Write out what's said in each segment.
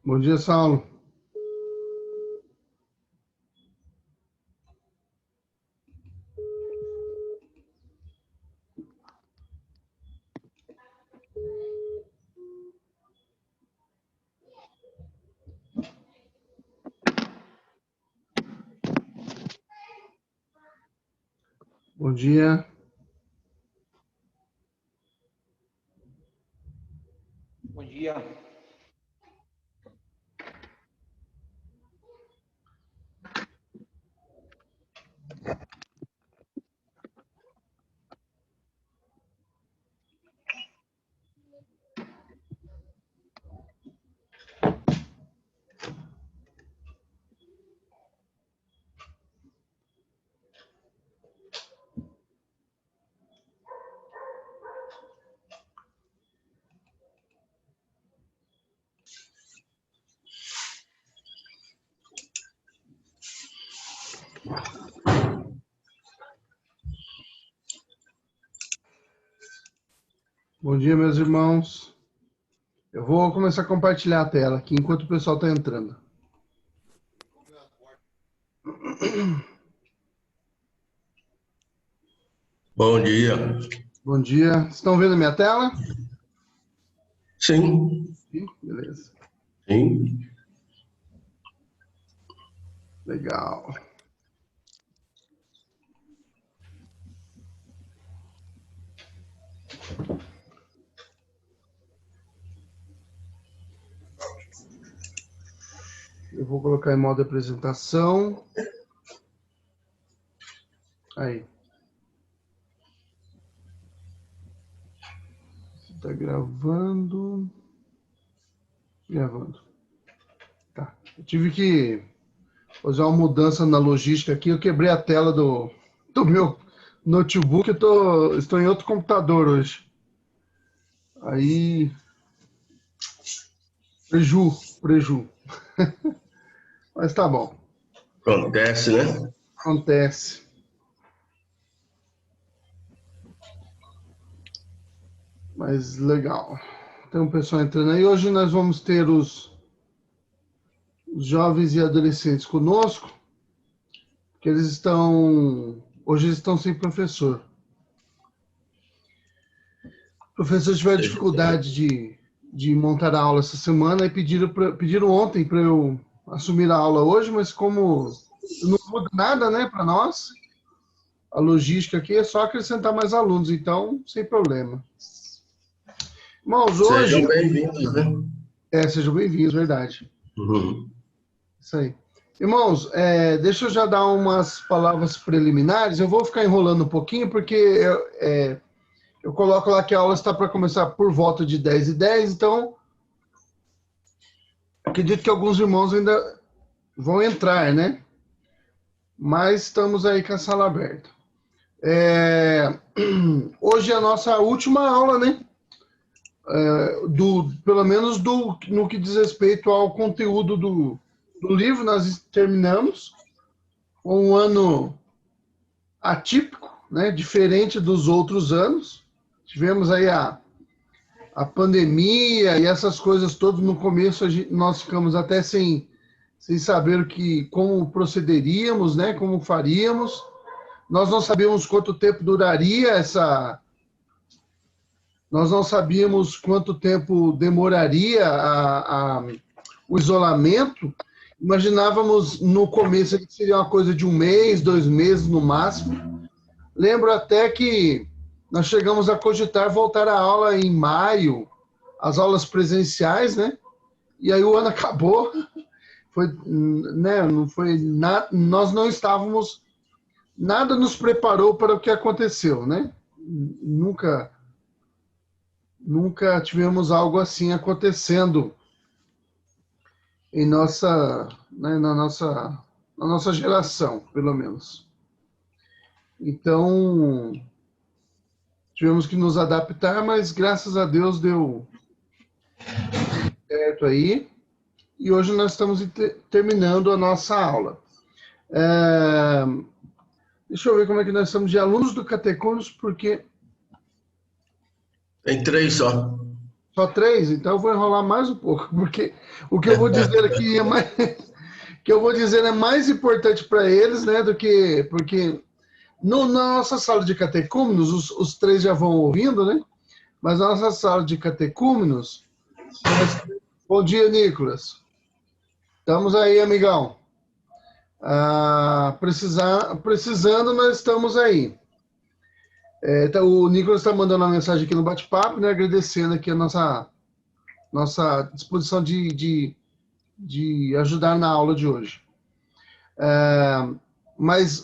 Bom dia, Saulo. Bom dia. Bom dia. Bom dia, meus irmãos. Eu vou começar a compartilhar a tela aqui enquanto o pessoal está entrando. Bom dia. Bom dia. Vocês estão vendo a minha tela? Sim. Sim, beleza. Sim. Legal. Eu vou colocar em modo apresentação. Aí. Está gravando. Gravando. Tá. Eu tive que fazer uma mudança na logística aqui. Eu quebrei a tela do meu notebook. Estou em outro computador hoje. Aí. Preju. Mas tá bom. Acontece, né? Acontece. Mas legal. Tem um pessoal entrando aí. Hoje nós vamos ter os jovens e adolescentes conosco, que hoje eles estão sem professor. O professor tiver dificuldade de montar a aula essa semana e pediram ontem para eu assumir a aula hoje, mas como não muda nada, né, para nós, a logística aqui é só acrescentar mais alunos, então, sem problema. Irmãos, hoje... Sejam bem-vindos, né? Sejam bem-vindos, verdade. Uhum. Isso aí. Irmãos, deixa eu já dar umas palavras preliminares. Eu vou ficar enrolando um pouquinho, porque eu coloco lá que a aula está para começar por volta de 10h10, então acredito que alguns irmãos ainda vão entrar, né? Mas estamos aí com a sala aberta. Hoje é a nossa última aula, né? Pelo menos no que diz respeito ao conteúdo do livro, nós terminamos um ano atípico, né? Diferente dos outros anos. Tivemos aí a pandemia e essas coisas todas. No começo nós ficamos até sem saber como procederíamos, né? Como faríamos. Nós não sabíamos quanto tempo duraria nós não sabíamos quanto tempo demoraria o isolamento. Imaginávamos no começo que seria uma coisa de 1 mês, 2 meses no máximo. Lembro até que nós chegamos a cogitar voltar à aula em maio, as aulas presenciais, né? E aí o ano acabou, né? Não foi nada, nós não estávamos, nada nos preparou para o que aconteceu, né? Nunca tivemos algo assim acontecendo em né, na nossa geração, pelo menos. Então, tivemos que nos adaptar, mas graças a Deus deu certo aí. E hoje nós estamos terminando a nossa aula. Deixa eu ver como é que nós estamos de alunos do Catecúmenos, porque... Tem 3 só. Só 3? Então eu vou enrolar mais um pouco, porque o que eu vou dizer aqui é mais, que eu vou dizer é mais importante para eles, né, do que... Porque na nossa sala de catecúmenos, os 3 já vão ouvindo, né? Mas na nossa sala de catecúmenos... Bom dia, Nicolas. Estamos aí, amigão. Precisando, nós estamos aí. Então, o Nicolas está mandando uma mensagem aqui no bate-papo, né, agradecendo aqui a nossa disposição de ajudar na aula de hoje. Mas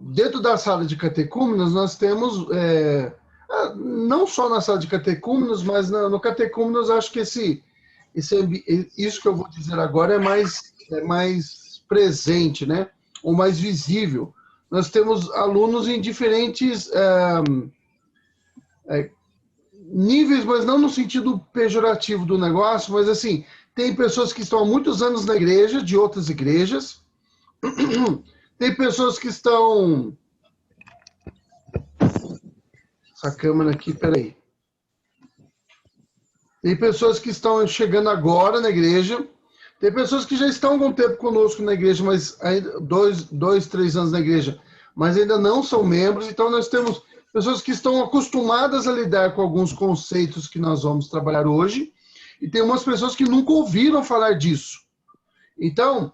dentro da sala de catecúmenos, nós temos, não só na sala de catecúmenos, mas no catecúmenos, acho que isso que eu vou dizer agora é mais presente, né? Ou mais visível. Nós temos alunos em diferentes níveis, mas não no sentido pejorativo do negócio, mas assim, tem pessoas que estão há muitos anos na igreja, de outras igrejas, tem pessoas que estão... Essa câmera aqui, peraí. Tem pessoas que estão chegando agora na igreja, tem pessoas que já estão há algum tempo conosco na igreja, mas ainda 2, 3 anos na igreja, mas ainda não são membros. Então nós temos pessoas que estão acostumadas a lidar com alguns conceitos que nós vamos trabalhar hoje, e tem umas pessoas que nunca ouviram falar disso. Então,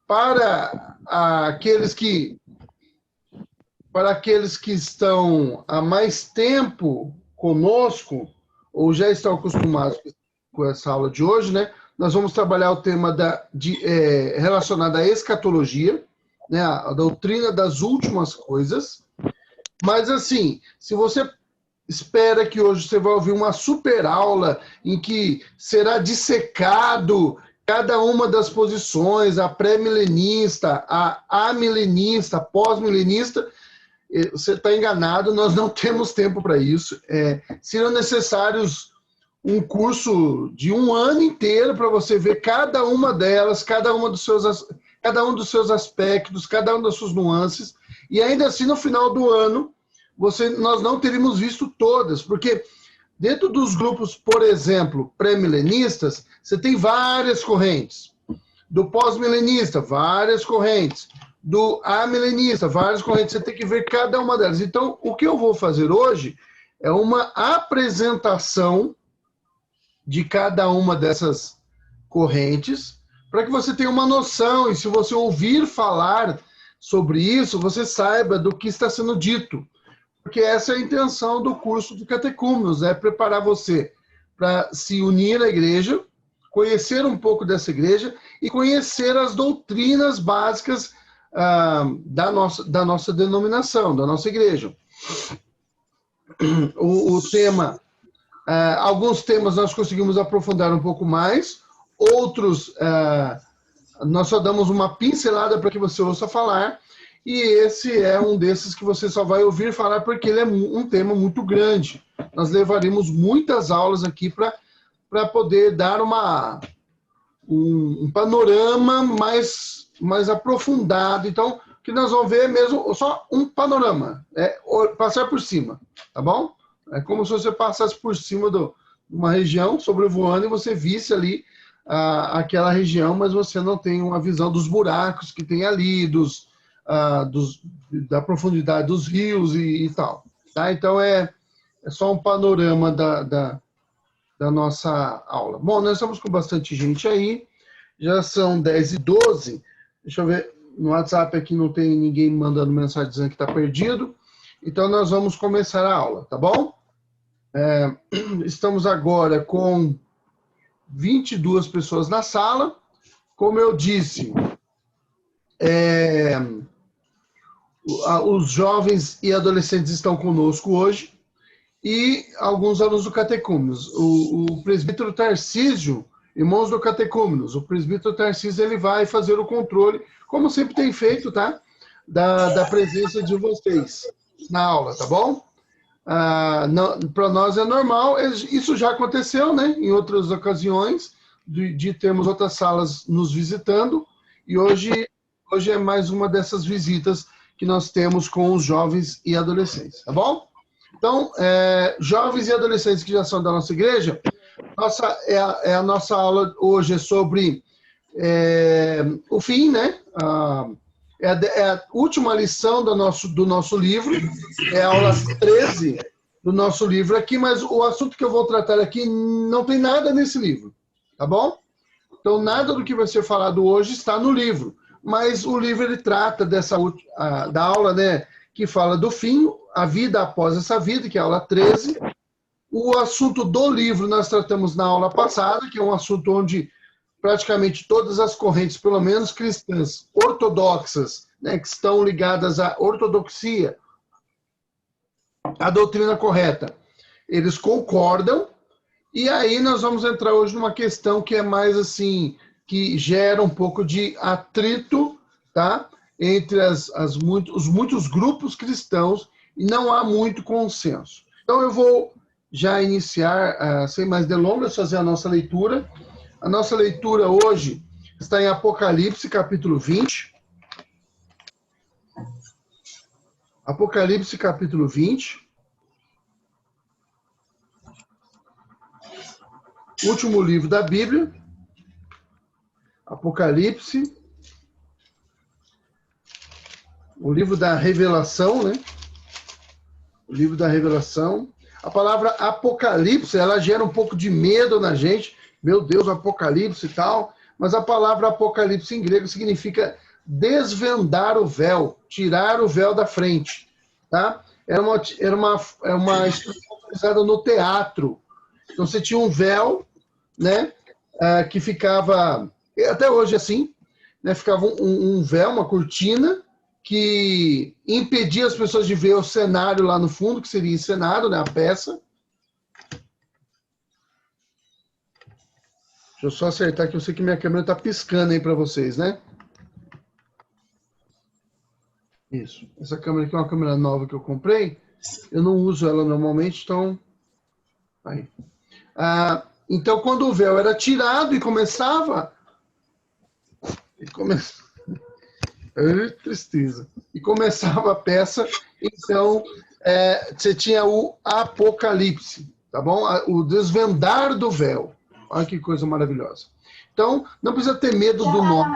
para aqueles que estão há mais tempo conosco, ou já estão acostumados com essa aula de hoje, né? Nós vamos trabalhar o tema relacionado à escatologia, né? A doutrina das últimas coisas. Mas, assim, se você espera que hoje você vai ouvir uma super aula em que será dissecado cada uma das posições, a pré-milenista, a amilenista, a pós-milenista, você está enganado, nós não temos tempo para isso. Serão necessários um curso de 1 ano inteiro para você ver cada uma delas, cada um dos seus aspectos, cada uma das suas nuances, e ainda assim, no final do ano, nós não teríamos visto todas, porque dentro dos grupos, por exemplo, pré-milenistas, você tem várias correntes. Do pós-milenista, várias correntes. Do amilenista, várias correntes, você tem que ver cada uma delas. Então, o que eu vou fazer hoje é uma apresentação de cada uma dessas correntes, para que você tenha uma noção, e se você ouvir falar sobre isso, você saiba do que está sendo dito. Porque essa é a intenção do curso de catecúmenos, é preparar você para se unir à igreja, conhecer um pouco dessa igreja e conhecer as doutrinas básicas da nossa denominação, da nossa igreja. O tema, alguns temas nós conseguimos aprofundar um pouco mais, outros nós só damos uma pincelada para que você ouça falar, e esse é um desses que você só vai ouvir falar porque ele é um tema muito grande. Nós levaremos muitas aulas aqui para poder dar um panorama mais aprofundado. Então, o que nós vamos ver é mesmo só um panorama, passar por cima, tá bom? É como se você passasse por cima de uma região, sobrevoando, e você visse ali aquela região, mas você não tem uma visão dos buracos que tem ali, da profundidade dos rios e tal. Tá? Então, é só um panorama da nossa aula. Bom, nós estamos com bastante gente aí, já são 10h12, deixa eu ver, no WhatsApp aqui não tem ninguém mandando mensagem dizendo que está perdido, então nós vamos começar a aula, tá bom? Estamos agora com 22 pessoas na sala, como eu disse, os jovens e adolescentes estão conosco hoje, e alguns alunos do catecúmenos. O presbítero Tarcísio, irmãos do catecúmenos, o presbítero Tarcísio, ele vai fazer o controle, como sempre tem feito, tá? Da presença de vocês na aula, tá bom? Para nós é normal, isso já aconteceu, né? Em outras ocasiões, de termos outras salas nos visitando, e hoje é mais uma dessas visitas que nós temos com os jovens e adolescentes, tá bom? Então, jovens e adolescentes que já são da nossa igreja, a nossa aula hoje é sobre o fim, né? É a última lição do nosso livro, é a aula 13 do nosso livro aqui, mas o assunto que eu vou tratar aqui não tem nada nesse livro, tá bom? Então, nada do que vai ser falado hoje está no livro, mas o livro ele trata da aula, né, que fala do fim, a vida após essa vida, que é a aula 13. O assunto do livro nós tratamos na aula passada, que é um assunto onde praticamente todas as correntes, pelo menos cristãs, ortodoxas, né, que estão ligadas à ortodoxia, à doutrina correta, eles concordam. E aí nós vamos entrar hoje numa questão que é mais assim, que gera um pouco de atrito, tá? Entre os muitos grupos cristãos, e não há muito consenso. Então eu vou já iniciar, sem mais delongas, fazer a nossa leitura. A nossa leitura hoje está em Apocalipse, capítulo 20. Apocalipse, capítulo 20. Último livro da Bíblia. Apocalipse. O livro da revelação, né? O livro da revelação. A palavra Apocalipse, ela gera um pouco de medo na gente. Meu Deus, Apocalipse e tal. Mas a palavra Apocalipse em grego significa desvendar o véu, tirar o véu da frente, tá? Era uma expressão utilizada no teatro. Então você tinha um véu, né, que ficava, até hoje assim, né, ficava um véu, uma cortina, que impedia as pessoas de ver o cenário lá no fundo, que seria encenado, né, a peça. Deixa eu só acertar que eu sei que minha câmera está piscando aí para vocês, né? Isso. Essa câmera aqui é uma câmera nova que eu comprei. Eu não uso ela normalmente, então... Aí. Então, quando o véu era tirado e começava... Tristeza. E começava a peça, então você tinha o Apocalipse, tá bom? O desvendar do véu. Olha que coisa maravilhosa. Então, não precisa ter medo do nome.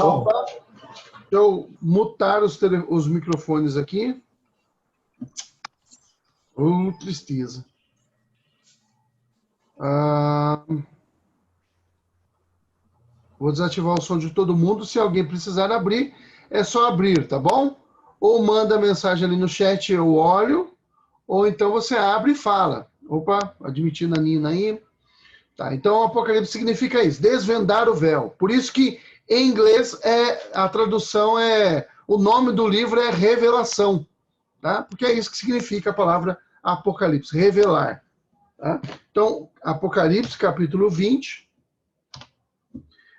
Opa, deixa eu mutar os microfones aqui. Tristeza. Vou desativar o som de todo mundo. Se alguém precisar abrir, é só abrir, tá bom? Ou manda mensagem ali no chat, eu olho. Ou então você abre e fala. Opa, admitindo a Nina aí. Tá, então, Apocalipse significa isso, desvendar o véu. Por isso que, em inglês, a tradução o nome do livro é Revelação. Tá? Porque é isso que significa a palavra Apocalipse, revelar. Tá? Então, Apocalipse, capítulo 20,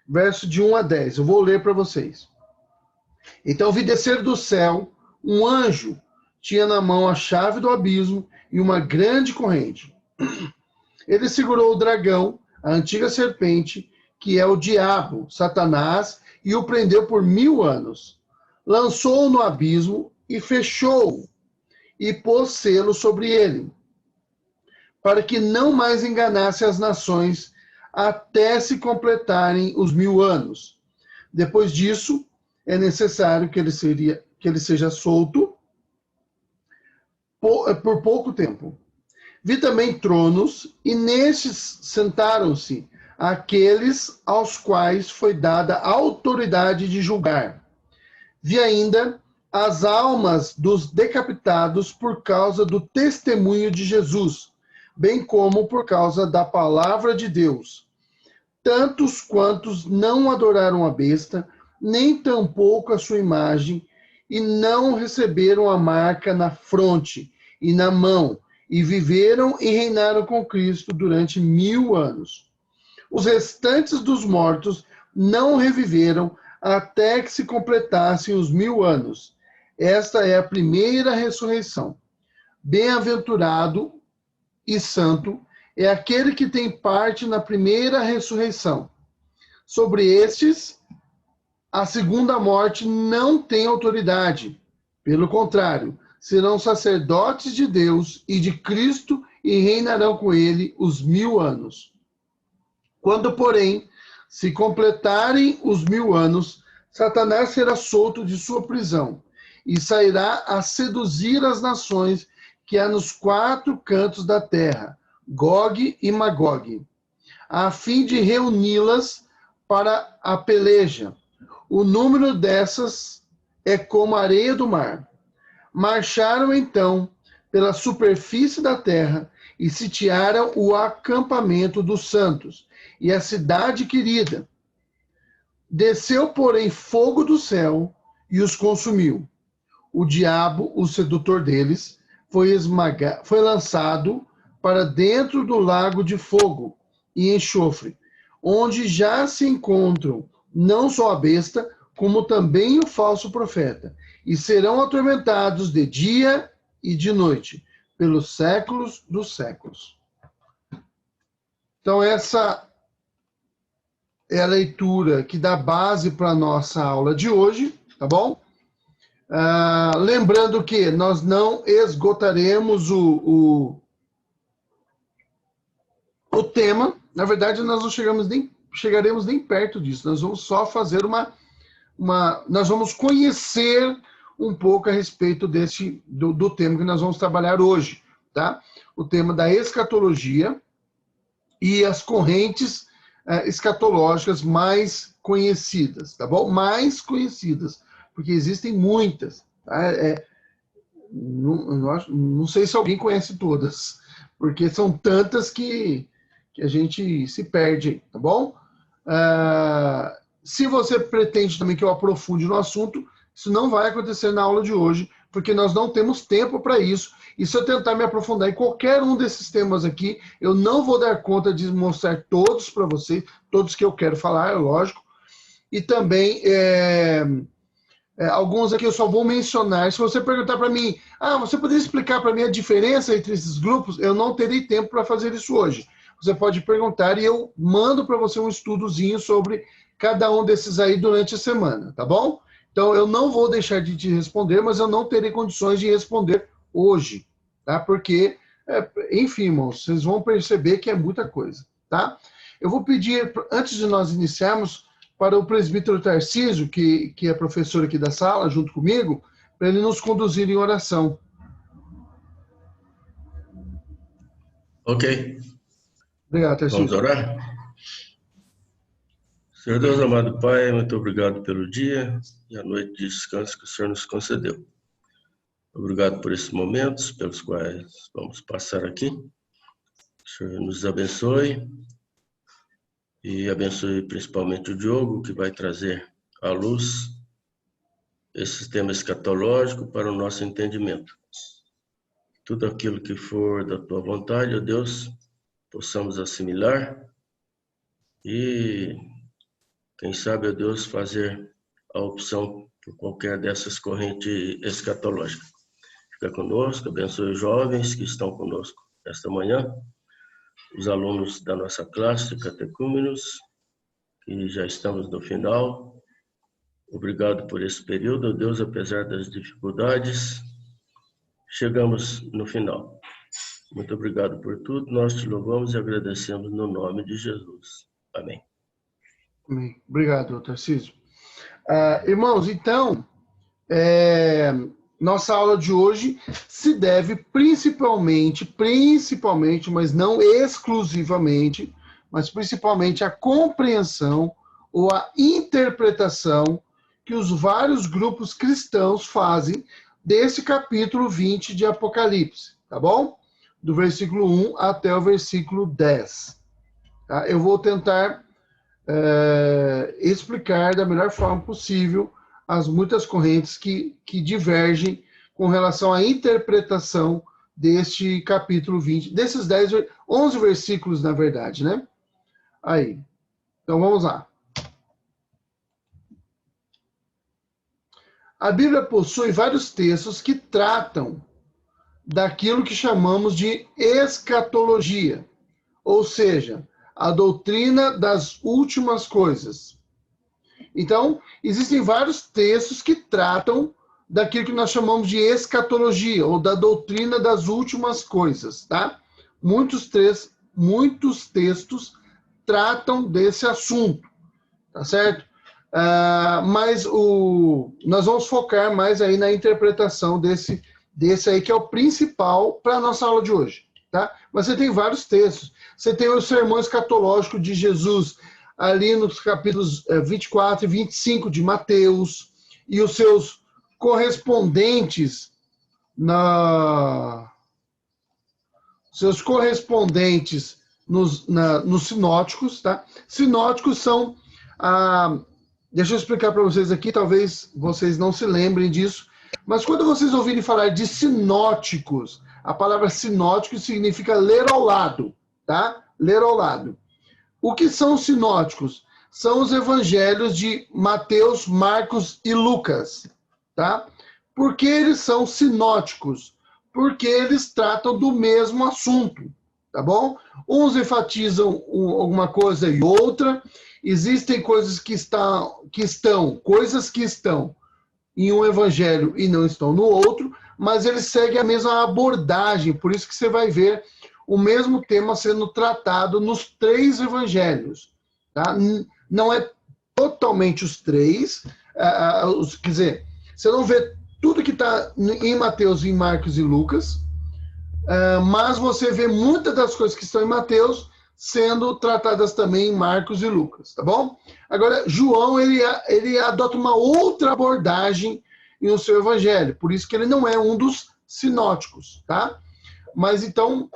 verso de 1 a 10. Eu vou ler para vocês. Então, vi descer do céu um anjo, tinha na mão a chave do abismo e uma grande corrente. Ele segurou o dragão, a antiga serpente, que é o diabo, Satanás, e o prendeu por 1000 anos. Lançou-o no abismo e fechou-o, e pôs selo sobre ele, para que não mais enganasse as nações até se completarem os 1000 anos. Depois disso, é necessário que ele seja solto por pouco tempo. Vi também tronos, e nestes sentaram-se aqueles aos quais foi dada a autoridade de julgar. Vi ainda as almas dos decapitados por causa do testemunho de Jesus, bem como por causa da palavra de Deus. Tantos quantos não adoraram a besta, nem tampouco a sua imagem, e não receberam a marca na fronte e na mão, e viveram e reinaram com Cristo durante 1000 anos. Os restantes dos mortos não reviveram até que se completassem os 1000 anos. Esta é a primeira ressurreição. Bem-aventurado e santo é aquele que tem parte na primeira ressurreição. Sobre estes, a segunda morte não tem autoridade. Pelo contrário, serão sacerdotes de Deus e de Cristo e reinarão com ele os 1000 anos. Quando, porém, se completarem os 1000 anos, Satanás será solto de sua prisão e sairá a seduzir as nações que há nos 4 cantos da terra, Gog e Magog, a fim de reuni-las para a peleja. O número dessas é como a areia do mar. Marcharam então pela superfície da terra e sitiaram o acampamento dos santos e a cidade querida. Desceu, porém, fogo do céu e os consumiu. O diabo, o sedutor deles, foi lançado para dentro do lago de fogo e enxofre, onde já se encontram não só a besta, como também o falso profeta, e serão atormentados de dia e de noite, pelos séculos dos séculos. Então, essa é a leitura que dá base para a nossa aula de hoje, tá bom? Lembrando que nós não esgotaremos o tema. Na verdade, nós não chegaremos nem perto disso. Nós vamos só fazer nós vamos conhecer um pouco a respeito do tema que nós vamos trabalhar hoje, tá? O tema da escatologia e as correntes escatológicas mais conhecidas, tá bom? Mais conhecidas, porque existem muitas, tá? Não sei se alguém conhece todas, porque são tantas que a gente se perde, tá bom? Se você pretende também que eu aprofunde no assunto, isso não vai acontecer na aula de hoje, porque nós não temos tempo para isso. E se eu tentar me aprofundar em qualquer um desses temas aqui, eu não vou dar conta de mostrar todos para vocês, todos que eu quero falar, é lógico. E também, alguns aqui eu só vou mencionar. Se você perguntar para mim, você poderia explicar para mim a diferença entre esses grupos? Eu não terei tempo para fazer isso hoje. Você pode perguntar e eu mando para você um estudozinho sobre cada um desses aí durante a semana, tá bom? Então, eu não vou deixar de te responder, mas eu não terei condições de responder hoje, tá? Porque, enfim, irmãos, vocês vão perceber que é muita coisa, tá? Eu vou pedir, antes de nós iniciarmos, para o presbítero Tarcísio, que é professor aqui da sala, junto comigo, para ele nos conduzir em oração. Ok. Obrigado, Tarcísio. Vamos orar? Senhor Deus, amado Pai, muito obrigado pelo dia e a noite de descanso que o Senhor nos concedeu. Obrigado por esses momentos pelos quais vamos passar aqui. O Senhor nos abençoe e abençoe principalmente o Diogo, que vai trazer à luz esse tema escatológico para o nosso entendimento. Tudo aquilo que for da Tua vontade, ó Deus, possamos assimilar e, quem sabe, ó Deus, fazer a opção por qualquer dessas correntes escatológicas. Fica conosco, abençoe os jovens que estão conosco esta manhã, os alunos da nossa classe de catecúmenos, que já estamos no final. Obrigado por esse período, ó Deus, apesar das dificuldades, chegamos no final. Muito obrigado por tudo, nós te louvamos e agradecemos no nome de Jesus. Amém. Amém. Obrigado, Tarcísio. Irmãos, então, nossa aula de hoje se deve principalmente, mas não exclusivamente, mas principalmente à compreensão ou à interpretação que os vários grupos cristãos fazem desse capítulo 20 de Apocalipse, tá bom? Do versículo 1 até o versículo 10. Tá? Eu vou tentar explicar da melhor forma possível as muitas correntes que divergem com relação à interpretação deste capítulo 20, desses 11 versículos, na verdade, né? Aí. Então, vamos lá. A Bíblia possui vários textos que tratam daquilo que chamamos de escatologia, ou seja, a doutrina das últimas coisas. Então, existem vários textos que tratam daquilo que nós chamamos de escatologia, ou da doutrina das últimas coisas, tá? Muitos textos tratam desse assunto, tá certo? Mas nós vamos focar mais aí na interpretação desse aí, que é o principal para a nossa aula de hoje, tá? Mas você tem vários textos. Você tem o sermão escatológico de Jesus, ali nos capítulos 24 e 25 de Mateus, e os seus correspondentes nos sinóticos, tá? Sinóticos são deixa eu explicar para vocês aqui, talvez vocês não se lembrem disso, mas quando vocês ouvirem falar de sinóticos, a palavra sinótico significa ler ao lado, tá? Ler ao lado. O que são os sinóticos? São os evangelhos de Mateus, Marcos e Lucas, tá? Por que eles são sinóticos? Porque eles tratam do mesmo assunto, tá bom? Uns enfatizam alguma coisa e outra. Existem coisas que estão em um evangelho e não estão no outro, mas eles seguem a mesma abordagem, por isso que você vai ver o mesmo tema sendo tratado nos 3 evangelhos, tá? Não é totalmente os 3, quer dizer, você não vê tudo que está em Mateus, em Marcos e Lucas, mas você vê muitas das coisas que estão em Mateus sendo tratadas também em Marcos e Lucas, tá bom? Agora, João, ele adota uma outra abordagem no seu evangelho, por isso que ele não é um dos sinóticos, tá? Mas então,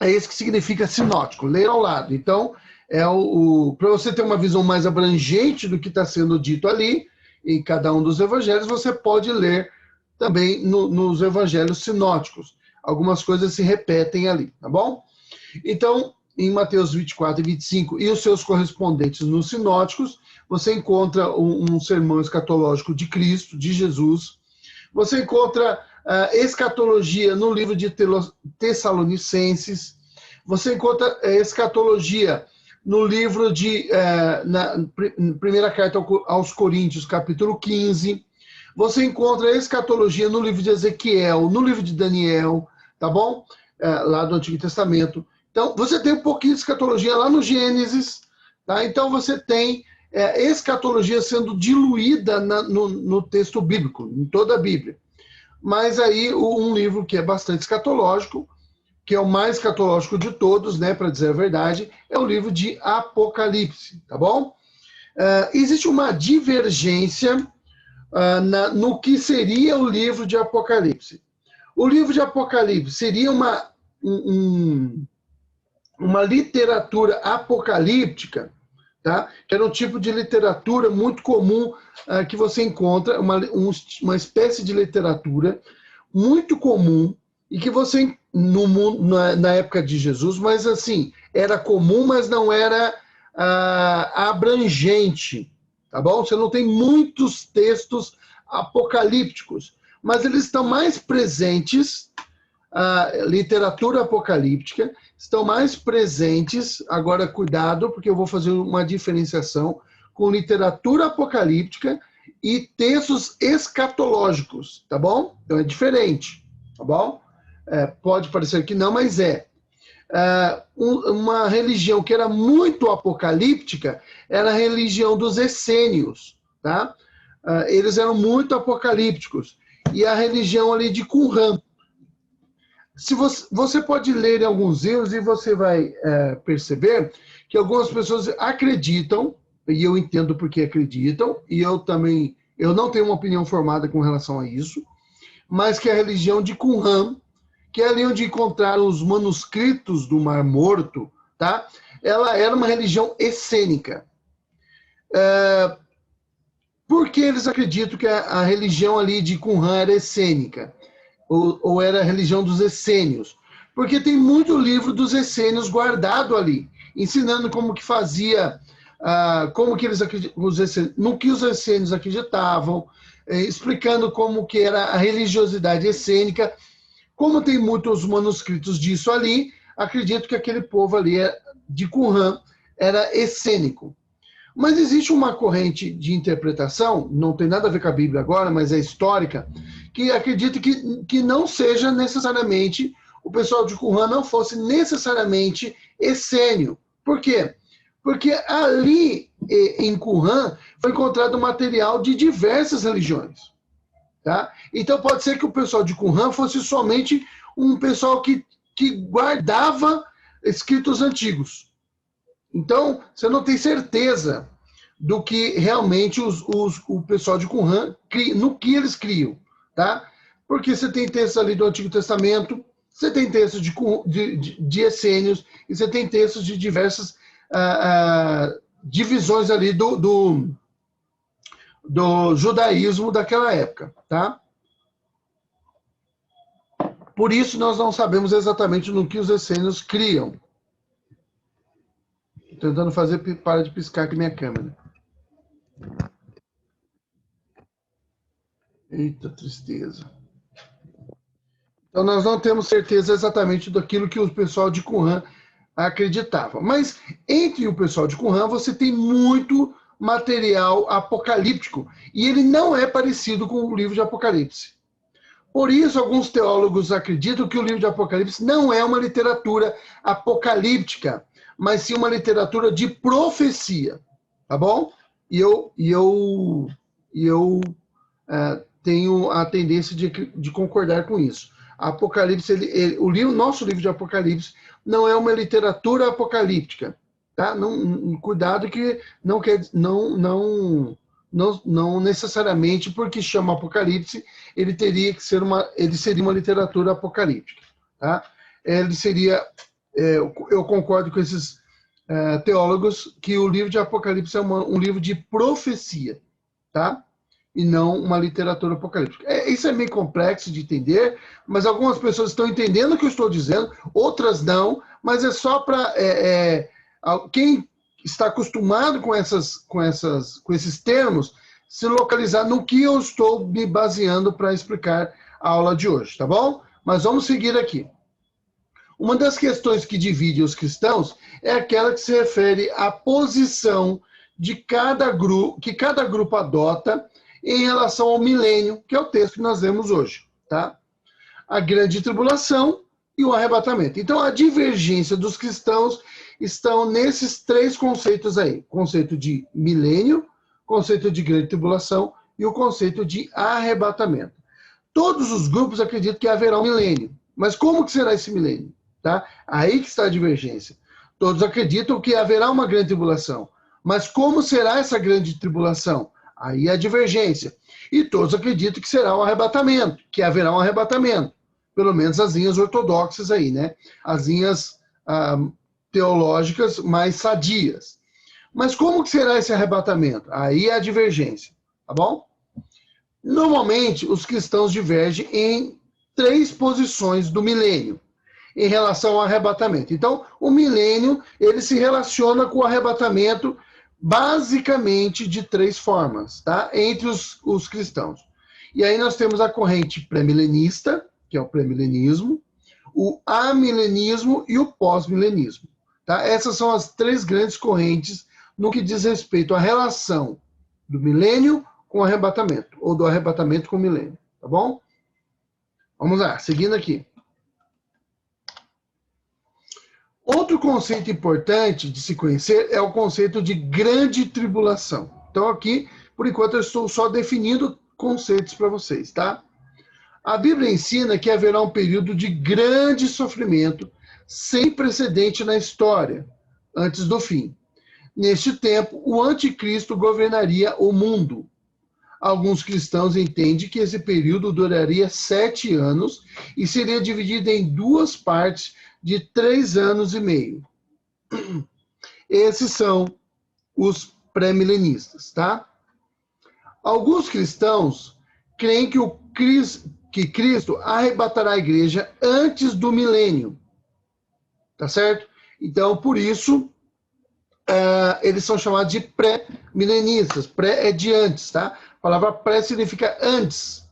é isso que significa sinótico, ler ao lado. Então, para você ter uma visão mais abrangente do que está sendo dito ali, em cada um dos evangelhos, você pode ler também nos evangelhos sinóticos. Algumas coisas se repetem ali, tá bom? Então, em Mateus 24 e 25 e os seus correspondentes nos sinóticos, você encontra um sermão escatológico de Cristo, de Jesus. Você encontra escatologia no livro de Tessalonicenses. Você encontra escatologia no livro na primeira carta aos Coríntios, capítulo 15. Você encontra escatologia no livro de Ezequiel, no livro de Daniel, tá bom? Lá do Antigo Testamento. Então, você tem um pouquinho de escatologia lá no Gênesis, tá? Então, você tem escatologia sendo diluída no texto bíblico, em toda a Bíblia. Mas aí, um livro que é bastante escatológico, que é o mais escatológico de todos, né, para dizer a verdade, é o livro de Apocalipse, tá bom? Existe uma divergência no que seria o livro de Apocalipse. O livro de Apocalipse seria uma literatura apocalíptica, tá? Que era um tipo de literatura muito comum que você encontra, uma espécie de literatura muito comum e que você, na época de Jesus, mas assim, era comum, mas não era abrangente, tá bom? Você não tem muitos textos apocalípticos, mas eles estão mais presentes, literatura apocalíptica, estão mais presentes, agora cuidado, porque eu vou fazer uma diferenciação com literatura apocalíptica e textos escatológicos, tá bom? Então é diferente, tá bom? Pode parecer que não, mas uma religião que era muito apocalíptica era a religião dos essênios, tá? Eles eram muito apocalípticos. E a religião ali de Qumran. Se você pode ler em alguns livros e você vai perceber que algumas pessoas acreditam, e eu entendo porque acreditam, e eu não tenho uma opinião formada com relação a isso, mas que a religião de Qumran, que é ali onde encontraram os manuscritos do Mar Morto, tá? Ela era uma religião essênica. Por que eles acreditam que a religião ali de Qumran era essênica? Ou era a religião dos essênios? Porque tem muito livro dos essênios guardado ali, ensinando como que fazia, como que eles acreditavam, no que os essênios acreditavam, explicando como que era a religiosidade essênica. Como tem muitos manuscritos disso ali, acredito que aquele povo ali de Qumran era essênico. Mas existe uma corrente de interpretação, não tem nada a ver com a Bíblia agora, mas é histórica, que acredita que não seja necessariamente, o pessoal de Qumran não fosse necessariamente essênio. Por quê? Porque ali em Qumran foi encontrado material de diversas religiões. Tá? Então pode ser que o pessoal de Qumran fosse somente um pessoal que guardava escritos antigos. Então, você não tem certeza do que realmente o pessoal de Qumran, no que eles criam, tá? Porque você tem textos ali do Antigo Testamento, você tem textos de essênios, e você tem textos de diversas divisões ali do judaísmo daquela época, tá? Por isso, nós não sabemos exatamente no que os essênios criam. Estou tentando fazer para de piscar aqui minha câmera. Eita, tristeza. Então, nós não temos certeza exatamente daquilo que o pessoal de Qumran acreditava. Mas, entre o pessoal de Qumran, você tem muito material apocalíptico. E ele não é parecido com o livro de Apocalipse. Por isso, alguns teólogos acreditam que o livro de Apocalipse não é uma literatura apocalíptica, mas sim uma literatura de profecia, tá bom? E eu tenho a tendência de concordar com isso. Apocalipse, nosso livro de Apocalipse não é uma literatura apocalíptica, tá? Cuidado que não necessariamente porque chama Apocalipse, ele seria uma literatura apocalíptica, tá? Eu concordo com esses teólogos que o livro de Apocalipse é um livro de profecia, tá? E não uma literatura apocalíptica. Isso é meio complexo de entender, mas algumas pessoas estão entendendo o que eu estou dizendo, outras não, mas é só para quem está acostumado com esses termos se localizar no que eu estou me baseando para explicar a aula de hoje, tá bom? Mas vamos seguir aqui. Uma das questões que divide os cristãos é aquela que se refere à posição que cada grupo adota em relação ao milênio, que é o texto que nós vemos hoje, tá? A grande tribulação e o arrebatamento. Então, a divergência dos cristãos estão nesses três conceitos aí. Conceito de milênio, conceito de grande tribulação e o conceito de arrebatamento. Todos os grupos acreditam que haverá um milênio. Mas como que será esse milênio? Tá? Aí que está a divergência. Todos acreditam que haverá uma grande tribulação. Mas como será essa grande tribulação? Aí a divergência. E todos acreditam que será um arrebatamento, que haverá um arrebatamento. Pelo menos as linhas ortodoxas aí, né? As linhas teológicas mais sadias. Mas como que será esse arrebatamento? Aí é a divergência, tá bom? Normalmente, os cristãos divergem em três posições do milênio em relação ao arrebatamento. Então, o milênio, ele se relaciona com o arrebatamento basicamente de três formas, tá? Entre os cristãos. E aí nós temos a corrente pré-milenista, que é o pré-milenismo, o amilenismo e o pós-milenismo. Tá? Essas são as três grandes correntes no que diz respeito à relação do milênio com o arrebatamento, ou do arrebatamento com o milênio, tá bom? Vamos lá, seguindo aqui. Outro conceito importante de se conhecer é o conceito de grande tribulação. Então aqui, por enquanto, eu estou só definindo conceitos para vocês, tá? A Bíblia ensina que haverá um período de grande sofrimento sem precedente na história, antes do fim. Neste tempo, o anticristo governaria o mundo. Alguns cristãos entendem que esse período duraria 7 anos e seria dividido em duas partes de 3 anos e meio. Esses são os pré-milenistas, tá? Alguns cristãos creem que Cristo arrebatará a igreja antes do milênio, tá certo? Então, por isso, eles são chamados de pré-milenistas. Pré é de antes, tá? A palavra pré significa antes,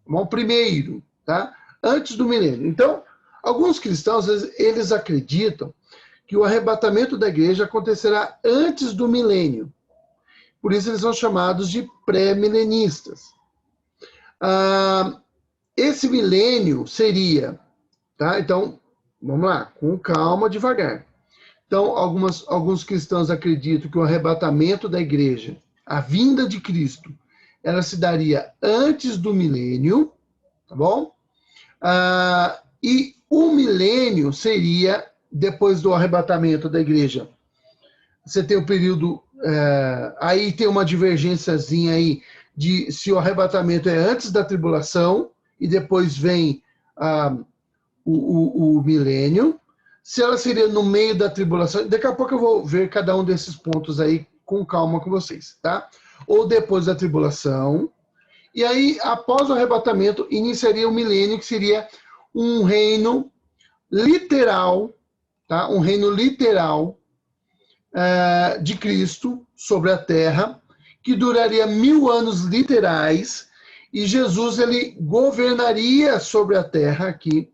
bom, primeiro, tá? Antes do milênio. Então, alguns cristãos, eles acreditam que o arrebatamento da igreja acontecerá antes do milênio, por isso eles são chamados de pré-milenistas. Esse milênio seria, tá? Então, vamos lá, com calma, devagar. Então, alguns cristãos acreditam que o arrebatamento da igreja, a vinda de Cristo, ela se daria antes do milênio, tá bom? E o milênio seria depois do arrebatamento da igreja. Você tem o período, aí tem uma divergênciazinha aí de se o arrebatamento é antes da tribulação e depois vem o milênio, se ela seria no meio da tribulação. Daqui a pouco eu vou ver cada um desses pontos aí com calma com vocês, tá? Ou depois da tribulação. E aí, após o arrebatamento, iniciaria o milênio, que seria um reino literal, tá? Um reino literal de Cristo sobre a terra, que duraria 1000 anos literais, e Jesus ele governaria sobre a terra aqui,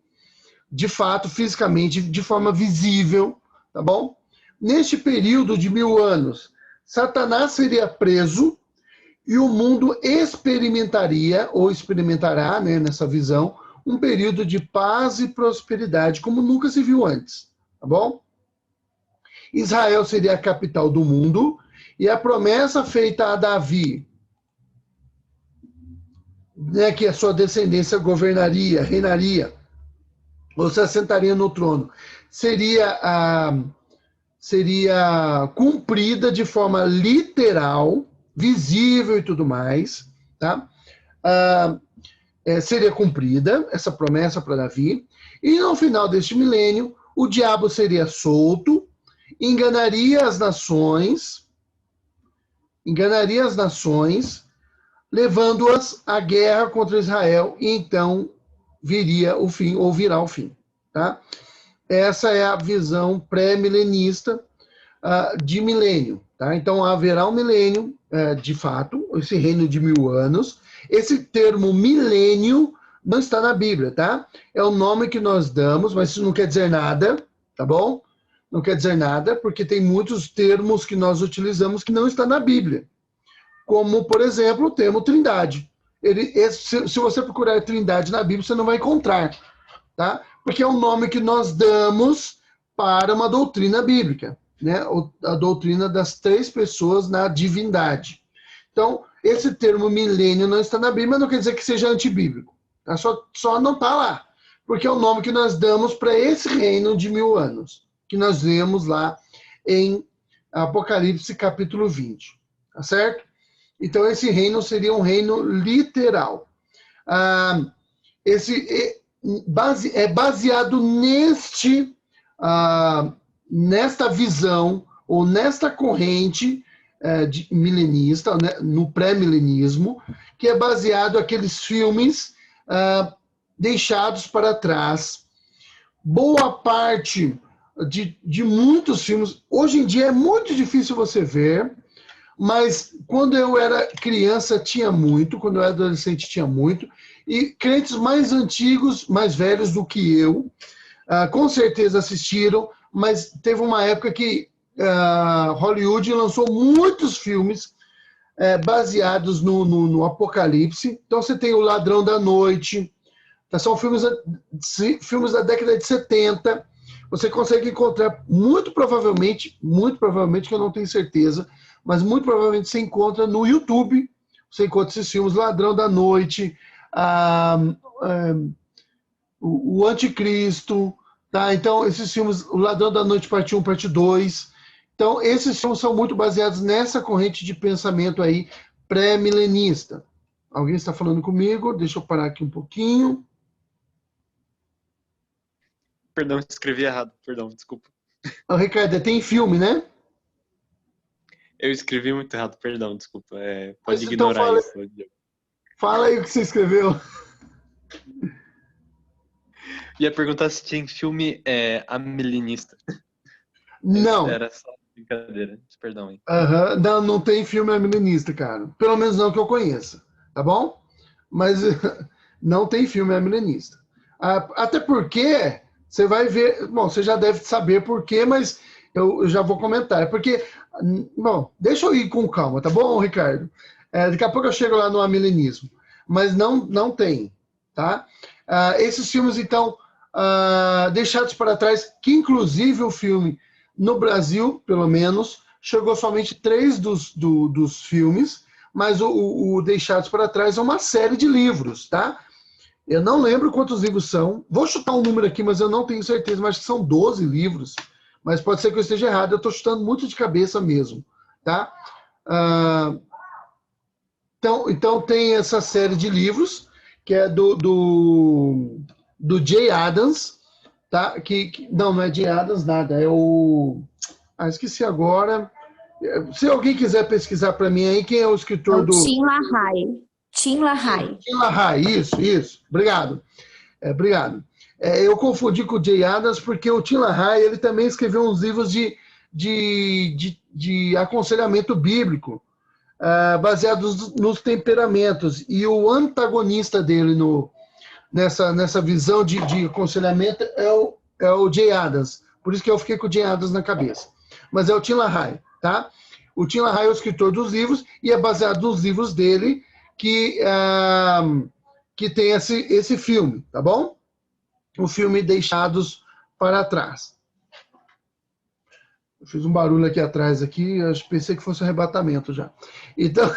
de fato, fisicamente, de forma visível, tá bom? Neste período de 1000 anos, Satanás seria preso e o mundo experimentaria, ou experimentará, né, nessa visão, um período de paz e prosperidade, como nunca se viu antes, tá bom? Israel seria a capital do mundo, e a promessa feita a Davi, né, que a sua descendência governaria, reinaria, ou se assentaria no trono, seria cumprida de forma literal, visível e tudo mais, tá? Seria cumprida essa promessa para Davi, e no final deste milênio, o diabo seria solto, enganaria as nações, levando-as à guerra contra Israel, e então viria o fim, ou virá o fim, tá? Essa é a visão pré-milenista de milênio, tá? Então haverá um milênio, de fato, esse reino de 1000 anos. Esse termo milênio não está na Bíblia, tá? É o nome que nós damos, mas isso não quer dizer nada, tá bom? Não quer dizer nada, porque tem muitos termos que nós utilizamos que não está na Bíblia. Como, por exemplo, o termo trindade. Se você procurar trindade na Bíblia, você não vai encontrar, tá? Porque é um nome que nós damos para uma doutrina bíblica, né? A doutrina das 3 pessoas na divindade. Então, esse termo milênio não está na Bíblia, mas não quer dizer que seja antibíblico. Tá? Só não está lá, porque é o nome que nós damos para esse reino de 1000 anos, que nós lemos lá em Apocalipse capítulo 20, tá certo? Então, esse reino seria um reino literal. É baseado nesta visão, ou nesta corrente milenista, né, no pré-milenismo, que é baseado naqueles filmes deixados para trás. Boa parte de muitos filmes, hoje em dia é muito difícil você ver, mas quando eu era criança tinha muito, quando eu era adolescente tinha muito, e crentes mais antigos, mais velhos do que eu, com certeza assistiram, mas teve uma época que Hollywood lançou muitos filmes baseados no Apocalipse. Então você tem O Ladrão da Noite, são filmes da década de 70, você consegue encontrar muito provavelmente, que eu não tenho certeza, mas muito provavelmente você encontra no YouTube, você encontra esses filmes, Ladrão da Noite, o Anticristo, tá? Então, esses filmes, O Ladrão da Noite, parte 1, parte 2. Então, esses filmes são muito baseados nessa corrente de pensamento aí pré-milenista. Alguém está falando comigo? Deixa eu parar aqui um pouquinho. Perdão, escrevi errado. Perdão, desculpa. Ricardo, tem filme, né? Eu escrevi muito errado, perdão, desculpa. Pode Então ignorar isso. Fala aí o que você escreveu. Ia perguntar se tinha filme amilenista. Não. Era só brincadeira, perdão aí. Não tem filme amilenista, cara. Pelo menos não que eu conheça, tá bom? Mas não tem filme amilenista. Até porque você vai ver... Bom, você já deve saber por quê, mas eu já vou comentar. É porque, bom, deixa eu ir com calma, tá bom, Ricardo? Daqui a pouco eu chego lá no amilenismo. Mas não tem, tá? Esses filmes, então, deixados para trás, que inclusive o filme, no Brasil, pelo menos, chegou somente 3 dos filmes, mas o Deixados para Trás é uma série de livros, tá? Eu não lembro quantos livros são. Vou chutar um número aqui, mas eu não tenho certeza. Mas acho que são 12 livros. Mas pode ser que eu esteja errado. Eu estou chutando muito de cabeça mesmo. Tá? Então tem essa série de livros, que é do Jay Adams. Tá? Não é Jay Adams, nada. É o... esqueci agora. Se alguém quiser pesquisar para mim aí, quem é o escritor do... Tim LaHaye. Tim LaHaye. Tim LaHaye, isso. Obrigado. Obrigado. Eu confundi com o Jay Adams porque o Tim LaHaye, ele também escreveu uns livros de aconselhamento bíblico, baseados nos temperamentos. E o antagonista dele nessa visão de aconselhamento é o Jay Adams. Por isso que eu fiquei com o Jay Adams na cabeça. Mas é o Tim LaHaye, tá? O Tim LaHaye é o escritor dos livros e é baseado nos livros dele que tem esse filme, tá bom? O filme Deixados para Trás. Eu fiz um barulho aqui atrás, eu pensei que fosse um arrebatamento já. Então,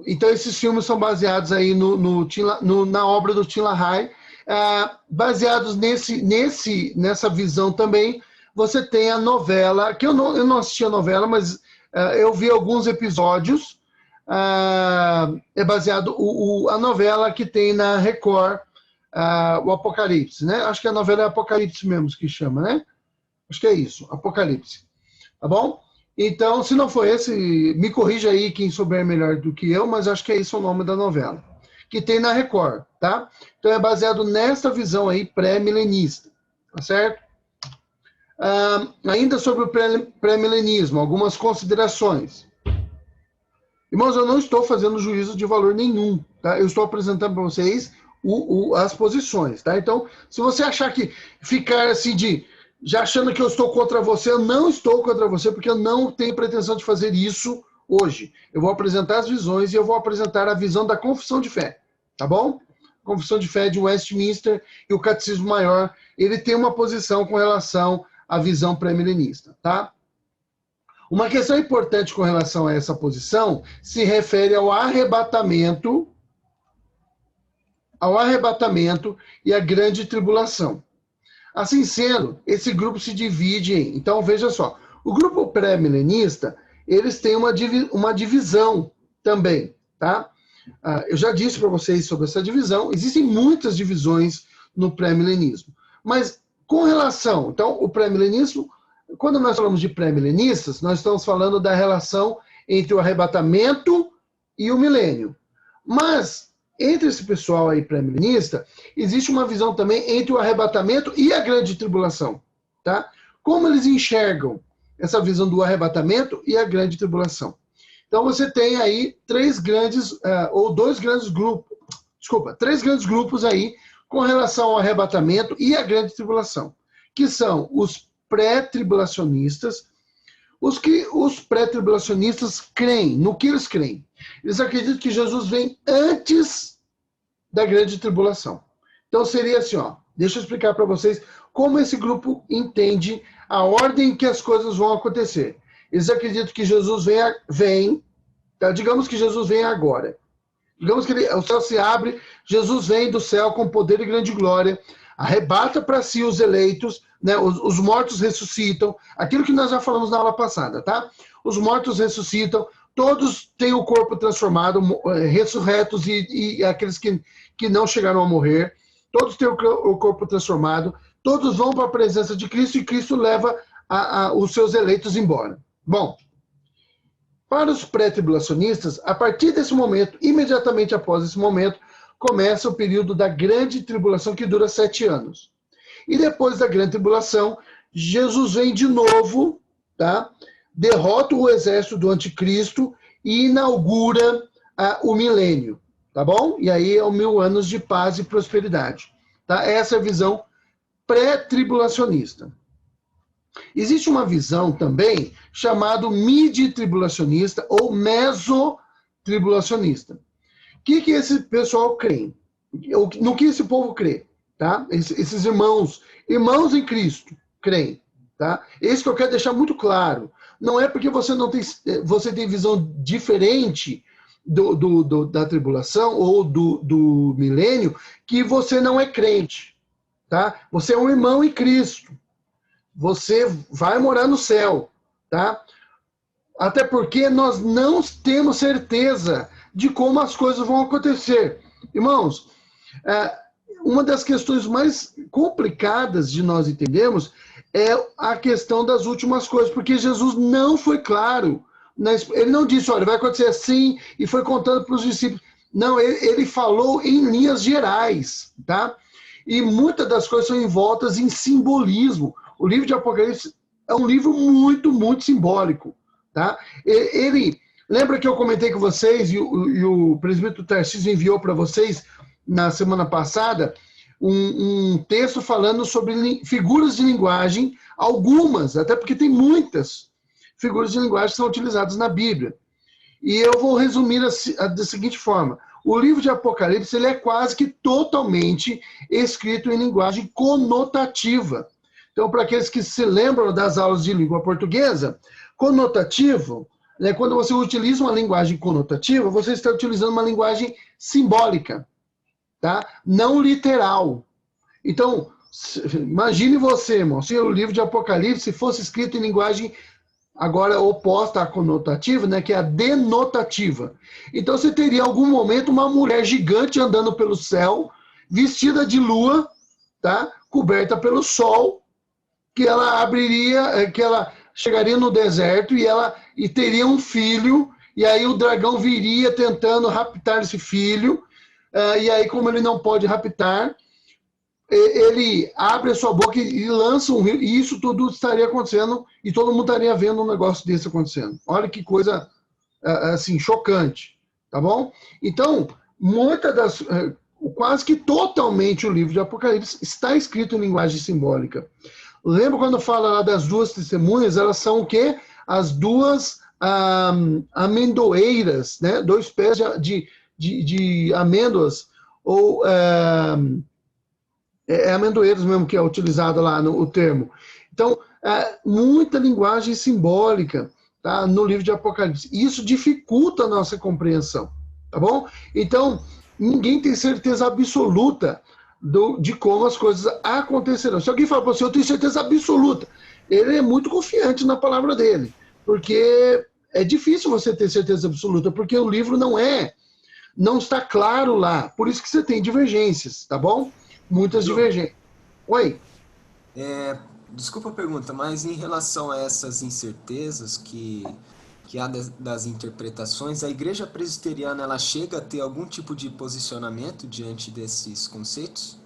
então esses filmes são baseados aí na obra do Tim LaHaye, baseados nessa visão também. Você tem a novela, que eu não assisti a novela, mas eu vi alguns episódios. É baseado a novela que tem na Record, o Apocalipse, né? Acho que a novela é Apocalipse mesmo que chama, né? Acho que é isso, Apocalipse. Tá bom? Então, se não for esse, me corrija aí quem souber melhor do que eu, mas acho que é esse o nome da novela. Que tem na Record, tá? Então é baseado nessa visão aí pré-milenista, tá certo? Ainda sobre o pré-milenismo, algumas considerações. Irmãos, eu não estou fazendo juízo de valor nenhum, tá? Eu estou apresentando para vocês as posições, tá? Então, se você achar que ficar assim já achando que eu estou contra você, eu não estou contra você, porque eu não tenho pretensão de fazer isso hoje. Eu vou apresentar as visões e eu vou apresentar a visão da Confissão de Fé, tá bom? Confissão de Fé de Westminster e o Catecismo Maior, ele tem uma posição com relação à visão pré-milenista, tá? Uma questão importante com relação a essa posição se refere ao arrebatamento e à grande tribulação. Assim sendo, esse grupo se divide em... Então, veja só, o grupo pré-milenista, eles têm uma divisão também, tá? Eu já disse para vocês sobre essa divisão, existem muitas divisões no pré-milenismo, mas com relação... Então, o pré-milenismo, quando nós falamos de pré-milenistas, nós estamos falando da relação entre o arrebatamento e o milênio. Mas, entre esse pessoal aí pré-milenista, existe uma visão também entre o arrebatamento e a grande tribulação, tá? Como eles enxergam essa visão do arrebatamento e a grande tribulação? Então, você tem aí três grandes grupos aí com relação ao arrebatamento e a grande tribulação, que são os pré-tribulacionistas. Os pré-tribulacionistas creem, no que eles creem? Eles acreditam que Jesus vem antes da grande tribulação. Então seria assim, deixa eu explicar para vocês como esse grupo entende a ordem que as coisas vão acontecer. Eles acreditam que Jesus vem, tá? Digamos que Jesus vem agora. Digamos que o céu se abre, Jesus vem do céu com poder e grande glória, arrebata para si os eleitos, né? Os mortos ressuscitam, aquilo que nós já falamos na aula passada, tá? Os mortos ressuscitam, todos têm o corpo transformado, ressurretos e aqueles que não chegaram a morrer, todos têm o corpo transformado, todos vão para a presença de Cristo e Cristo leva os seus eleitos embora. Bom, para os pré-tribulacionistas, a partir desse momento, imediatamente após esse momento, começa o período da grande tribulação, que dura 7 anos. E depois da grande tribulação, Jesus vem de novo, tá? Derrota o exército do anticristo e inaugura o milênio, tá bom? E aí é 1000 anos de paz e prosperidade. Tá? Essa é a visão pré-tribulacionista. Existe uma visão também chamada midi-tribulacionista ou mesotribulacionista. O que esse pessoal crê? No que esse povo crê? Tá? Esses irmãos em Cristo creem. Tá? Esse que eu quero deixar muito claro. Não é porque você tem visão diferente da tribulação ou do milênio que você não é crente. Tá? Você é um irmão em Cristo. Você vai morar no céu. Tá? Até porque nós não temos certeza de como as coisas vão acontecer. Irmãos, uma das questões mais complicadas de nós entendermos é a questão das últimas coisas, porque Jesus não foi claro. Ele não disse, olha, vai acontecer assim, e foi contando para os discípulos. Não, ele falou em linhas gerais, tá? E muitas das coisas são envoltas em simbolismo. O livro de Apocalipse é um livro muito, muito simbólico, tá? Lembra que eu comentei com vocês, e o presbítero Tarcísio enviou para vocês, na semana passada, um texto falando sobre figuras de linguagem, algumas, até porque tem muitas figuras de linguagem que são utilizadas na Bíblia. E eu vou resumir da seguinte forma. O livro de Apocalipse ele é quase que totalmente escrito em linguagem conotativa. Então, para aqueles que se lembram das aulas de língua portuguesa, conotativo, né, quando você utiliza uma linguagem conotativa, você está utilizando uma linguagem simbólica. Tá? Não literal. Então, imagine você, irmão, se o livro de Apocalipse fosse escrito em linguagem agora oposta à conotativa, né, que é a denotativa. Então você teria em algum momento uma mulher gigante andando pelo céu, vestida de lua, tá? Coberta pelo sol, que ela chegaria no deserto e teria um filho, e aí o dragão viria tentando raptar esse filho. E aí, como ele não pode raptar, ele abre a sua boca e lança um rio, e isso tudo estaria acontecendo, e todo mundo estaria vendo um negócio desse acontecendo. Olha que coisa, assim, chocante, tá bom? Então, quase que totalmente o livro de Apocalipse está escrito em linguagem simbólica. Lembra quando fala lá das duas testemunhas? Elas são o quê? As duas amendoeiras, né? 2 pés de amêndoas, ou amendoeiros mesmo que é utilizado lá o termo. Então, muita linguagem simbólica, tá, no livro de Apocalipse. Isso dificulta a nossa compreensão, tá bom? Então, ninguém tem certeza absoluta de como as coisas acontecerão. Se alguém fala para você, eu tenho certeza absoluta, ele é muito confiante na palavra dele, porque é difícil você ter certeza absoluta, porque o livro não está claro lá. Por isso que você tem divergências, tá bom? Muitas divergências. Oi? Desculpa a pergunta, mas em relação a essas incertezas que há das interpretações, a igreja presbiteriana ela chega a ter algum tipo de posicionamento diante desses conceitos?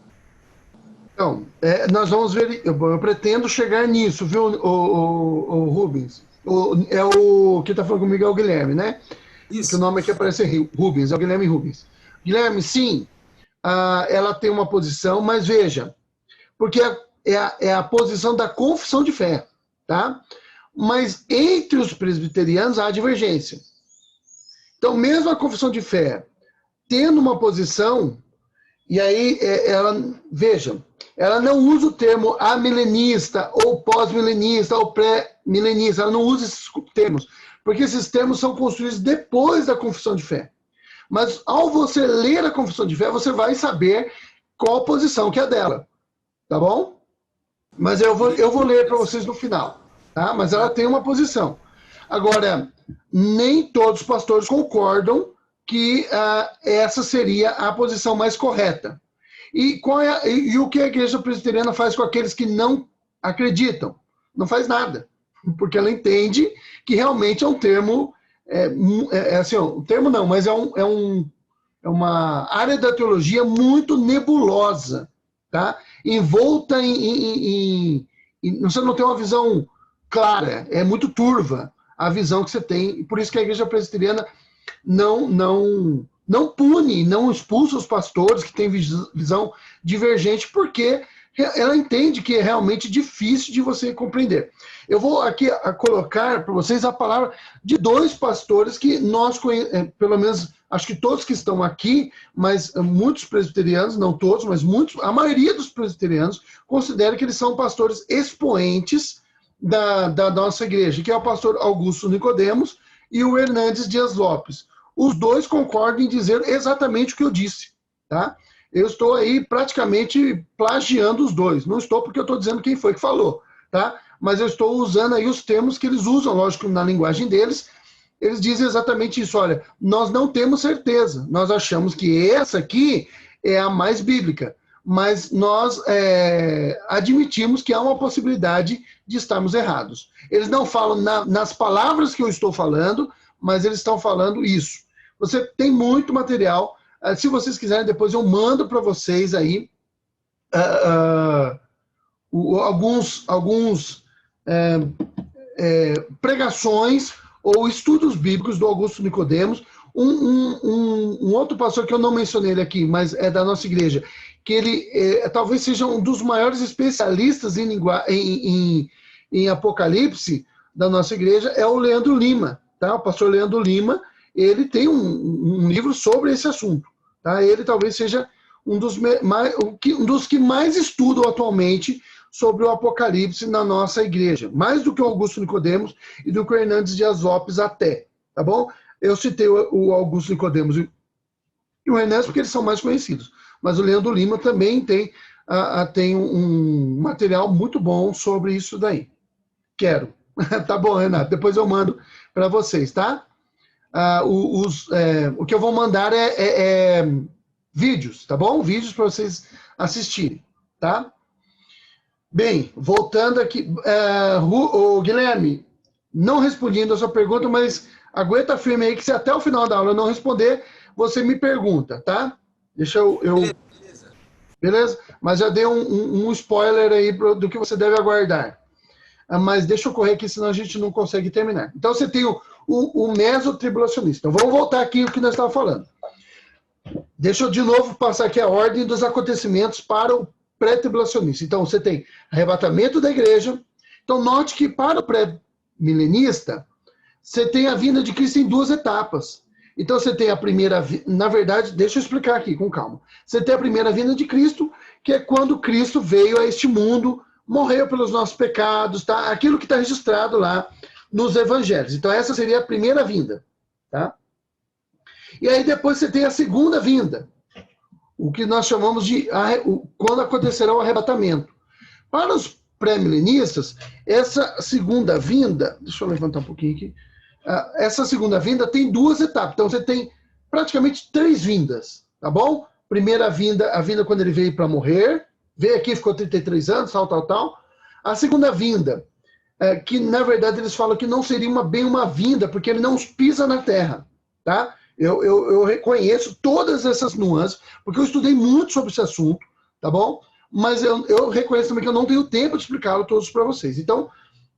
Então, nós vamos ver, eu pretendo chegar nisso, viu, o Rubens? É o que está falando comigo é o Guilherme, né? Isso. Que o nome aqui aparece Rubens, é o Guilherme Rubens. Guilherme, sim, ela tem uma posição, mas veja, porque é a posição da confissão de fé, tá? Mas entre os presbiterianos há divergência. Então, mesmo a confissão de fé tendo uma posição, e aí veja, ela não usa o termo amilenista, ou pós-milenista, ou pré-milenista, ela não usa esses termos, porque esses termos são construídos depois da confissão de fé. Mas ao você ler a confissão de fé, você vai saber qual a posição que é dela, tá bom? Mas eu vou ler para vocês no final, tá? Mas ela tem uma posição. Agora, nem todos os pastores concordam que essa seria a posição mais correta. E o que a igreja presbiteriana faz com aqueles que não acreditam? Não faz nada, porque ela entende que realmente é um termo, assim, um termo não, mas é uma área da teologia muito nebulosa, tá? Envolta você não tem uma visão clara, é muito turva a visão que você tem, e por isso que a igreja presbiteriana não não pune, não expulsa os pastores que têm visão divergente, porque ela entende que é realmente difícil de você compreender. Eu vou aqui colocar para vocês a palavra de 2 pastores que nós conhecemos, pelo menos, acho que todos que estão aqui, mas muitos presbiterianos, não todos, mas muitos, a maioria dos presbiterianos considera que eles são pastores expoentes da nossa igreja, que é o pastor Augusto Nicodemos e o Hernandes Dias Lopes. Os 2 concordam em dizer exatamente o que eu disse, tá? Eu estou aí praticamente plagiando os 2. Não estou porque eu estou dizendo quem foi que falou, tá? Mas eu estou usando aí os termos que eles usam, lógico, na linguagem deles. Eles dizem exatamente isso. Olha, nós não temos certeza. Nós achamos que essa aqui é a mais bíblica. Mas nós admitimos que há uma possibilidade de estarmos errados. Eles não falam nas palavras que eu estou falando, mas eles estão falando isso. Você tem muito material. Se vocês quiserem, depois eu mando para vocês aí alguns pregações ou estudos bíblicos do Augusto Nicodemos. Um outro pastor que eu não mencionei ele aqui, mas é da nossa igreja, que ele talvez seja um dos maiores especialistas em Apocalipse da nossa igreja, é o Leandro Lima, tá? O pastor Leandro Lima, ele tem um livro sobre esse assunto. Tá? Ele talvez seja um dos que mais estudam atualmente sobre o Apocalipse na nossa igreja. Mais do que o Augusto Nicodemos e do que o Hernandes Dias Lopes até. Tá bom? Eu citei o Augusto Nicodemos e o Hernandes porque eles são mais conhecidos. Mas o Leandro Lima também tem um material muito bom sobre isso daí. Quero. Tá bom, Renato? Depois eu mando para vocês, tá? O que eu vou mandar é vídeos, tá bom? Vídeos para vocês assistirem, tá? Bem, voltando aqui, o Guilherme, não respondendo a sua pergunta, mas aguenta firme aí que se até o final da aula eu não responder, você me pergunta, tá? Deixa eu... Beleza? Mas já dei um spoiler aí do que você deve aguardar. Mas deixa eu correr aqui, senão a gente não consegue terminar. Então você tem o mesotribulacionista. Então vamos voltar aqui o que nós estávamos falando. Deixa eu de novo passar aqui a ordem dos acontecimentos para o pré-tribulacionista. Então você tem arrebatamento da igreja. Então note que para o pré-milenista, você tem a vinda de Cristo em 2 etapas. Então você tem a primeira, na verdade, deixa eu explicar aqui com calma. Você tem a primeira vinda de Cristo, que é quando Cristo veio a este mundo, morreu pelos nossos pecados, tá? Aquilo que está registrado lá nos evangelhos. Então essa seria a primeira vinda, tá? E aí depois você tem a segunda vinda, o que nós chamamos de quando acontecerá o arrebatamento. Para os pré-milenistas, essa segunda vinda, deixa eu levantar um pouquinho aqui, essa segunda vinda tem 2 etapas. Então você tem praticamente 3 vindas, tá bom? Primeira vinda, a vinda quando ele veio para morrer, veio aqui, ficou 33 anos, tal. A segunda vinda, que na verdade eles falam que não seria bem uma vinda, porque ele não pisa na terra, tá? Eu reconheço todas essas nuances, porque eu estudei muito sobre esse assunto, tá bom? Mas eu reconheço também que eu não tenho tempo de explicá-lo todos para vocês. Então,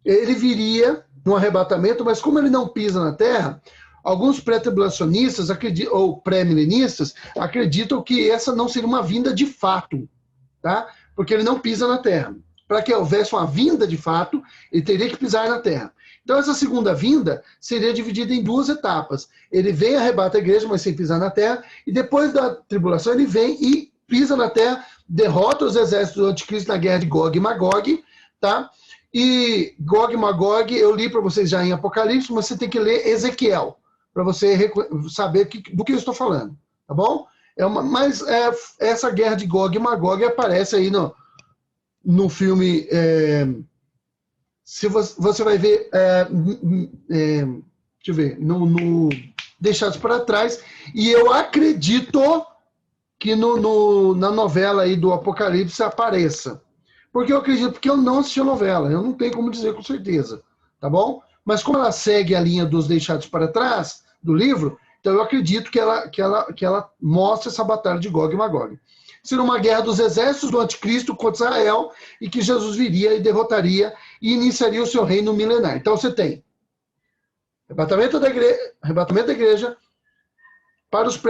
ele viria no arrebatamento, mas como ele não pisa na terra, alguns pré-tribulacionistas ou pré-milenistas acreditam que essa não seria uma vinda de fato, tá? Porque ele não pisa na terra. Para que houvesse uma vinda de fato, ele teria que pisar na terra. Então essa segunda vinda seria dividida em 2 etapas. Ele vem, arrebata a igreja, mas sem pisar na terra, e depois da tribulação ele vem e pisa na terra, derrota os exércitos do anticristo na guerra de Gog e Magog, tá? E Gog e Magog eu li para vocês já em Apocalipse, mas você tem que ler Ezequiel, para você saber do que eu estou falando, tá bom? Essa guerra de Gog e Magog aparece aí no filme, se você vai ver, deixa eu ver, no Deixados para Trás, e eu acredito que na novela aí do Apocalipse apareça. Porque eu acredito, porque eu não assisti a novela, eu não tenho como dizer com certeza, tá bom? Mas como ela segue a linha dos Deixados para Trás, do livro, então eu acredito que ela mostra essa batalha de Gog e Magog. Seria uma guerra dos exércitos do anticristo contra Israel, e que Jesus viria e derrotaria e iniciaria o seu reino milenar. Então você tem arrebatamento da igreja, para os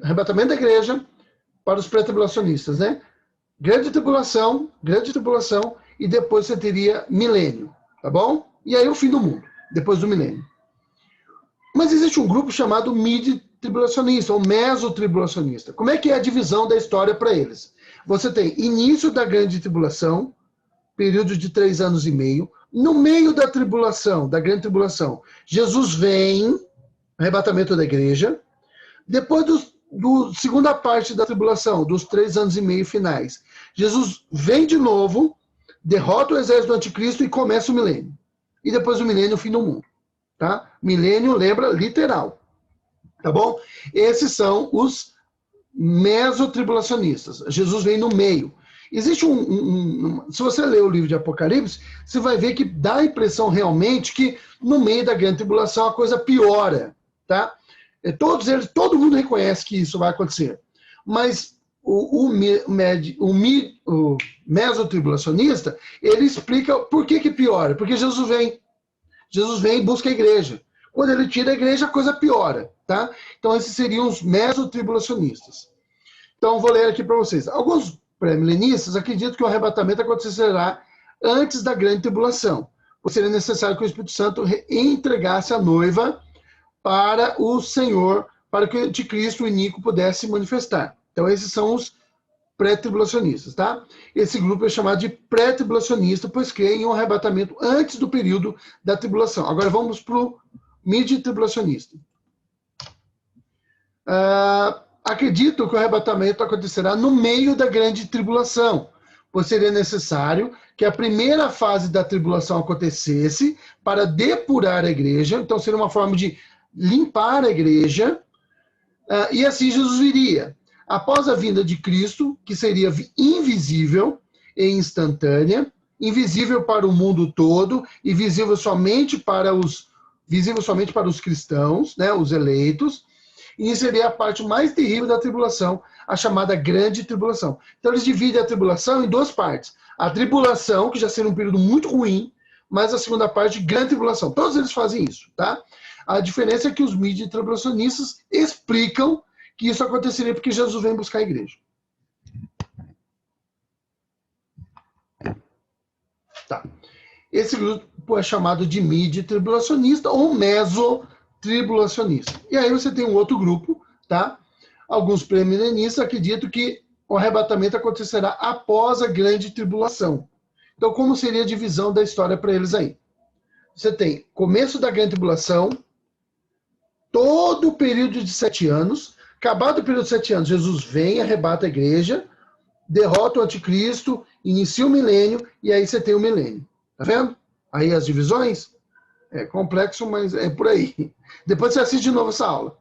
arrebatamento da igreja, para os pré-tribulacionistas, né? Grande tribulação, e depois você teria milênio, tá bom? E aí o fim do mundo, depois do milênio. Mas existe um grupo chamado mid-tribulacionista, ou mesotribulacionista. Como é que é a divisão da história para eles? Você tem início da grande tribulação, período de 3 anos e meio. No meio da tribulação, da grande tribulação, Jesus vem, arrebatamento da igreja. Depois do segunda parte da tribulação, dos 3 anos e meio finais, Jesus vem de novo, derrota o exército do anticristo e começa o milênio. E depois do milênio, o fim do mundo. Tá? Milênio, lembra, literal. Tá bom? Esses são os mesotribulacionistas. Jesus vem no meio. Existe se você ler o livro de Apocalipse, você vai ver que dá a impressão realmente que no meio da grande tribulação a coisa piora. Tá? Todo mundo reconhece que isso vai acontecer. Mas o mesotribulacionista, ele explica por que piora. Porque Jesus vem e busca a igreja. Quando ele tira a igreja, a coisa piora. Tá? Então, esses seriam os mesotribulacionistas. Então, vou ler aqui para vocês. Alguns pré-milenistas acreditam que o arrebatamento acontecerá antes da grande tribulação, pois seria necessário que o Espírito Santo entregasse a noiva para o Senhor, para que o anticristo, o iníquo, pudesse se manifestar. Então, esses são os pré-tribulacionistas, tá? Esse grupo é chamado de pré-tribulacionista, pois crê em um arrebatamento antes do período da tribulação. Agora vamos para o mid-tribulacionista. Acredito que o arrebatamento acontecerá no meio da grande tribulação, pois seria necessário que a primeira fase da tribulação acontecesse para depurar a igreja, então seria uma forma de limpar a igreja, e assim Jesus viria. Após a vinda de Cristo, que seria invisível e instantânea, invisível para o mundo todo e visível somente para os cristãos, né, os eleitos, e seria a parte mais terrível da tribulação, a chamada grande tribulação. Então eles dividem a tribulação em 2 partes. A tribulação, que já seria um período muito ruim, mas a segunda parte, grande tribulação. Todos eles fazem isso, tá? A diferença é que os mid-tribulacionistas explicam que isso aconteceria porque Jesus vem buscar a igreja. Tá. Esse grupo é chamado de mid-tribulacionista ou mesotribulacionista. E aí você tem um outro grupo, tá? Alguns pré-milenistas acreditam que o arrebatamento acontecerá após a grande tribulação. Então, como seria a divisão da história para eles aí? Você tem começo da grande tribulação, todo o período de 7 anos. Acabado o período de 7 anos, Jesus vem, arrebata a igreja, derrota o anticristo, inicia o milênio, e aí você tem o milênio. Tá vendo? Aí as divisões, é complexo, mas é por aí. Depois você assiste de novo essa aula.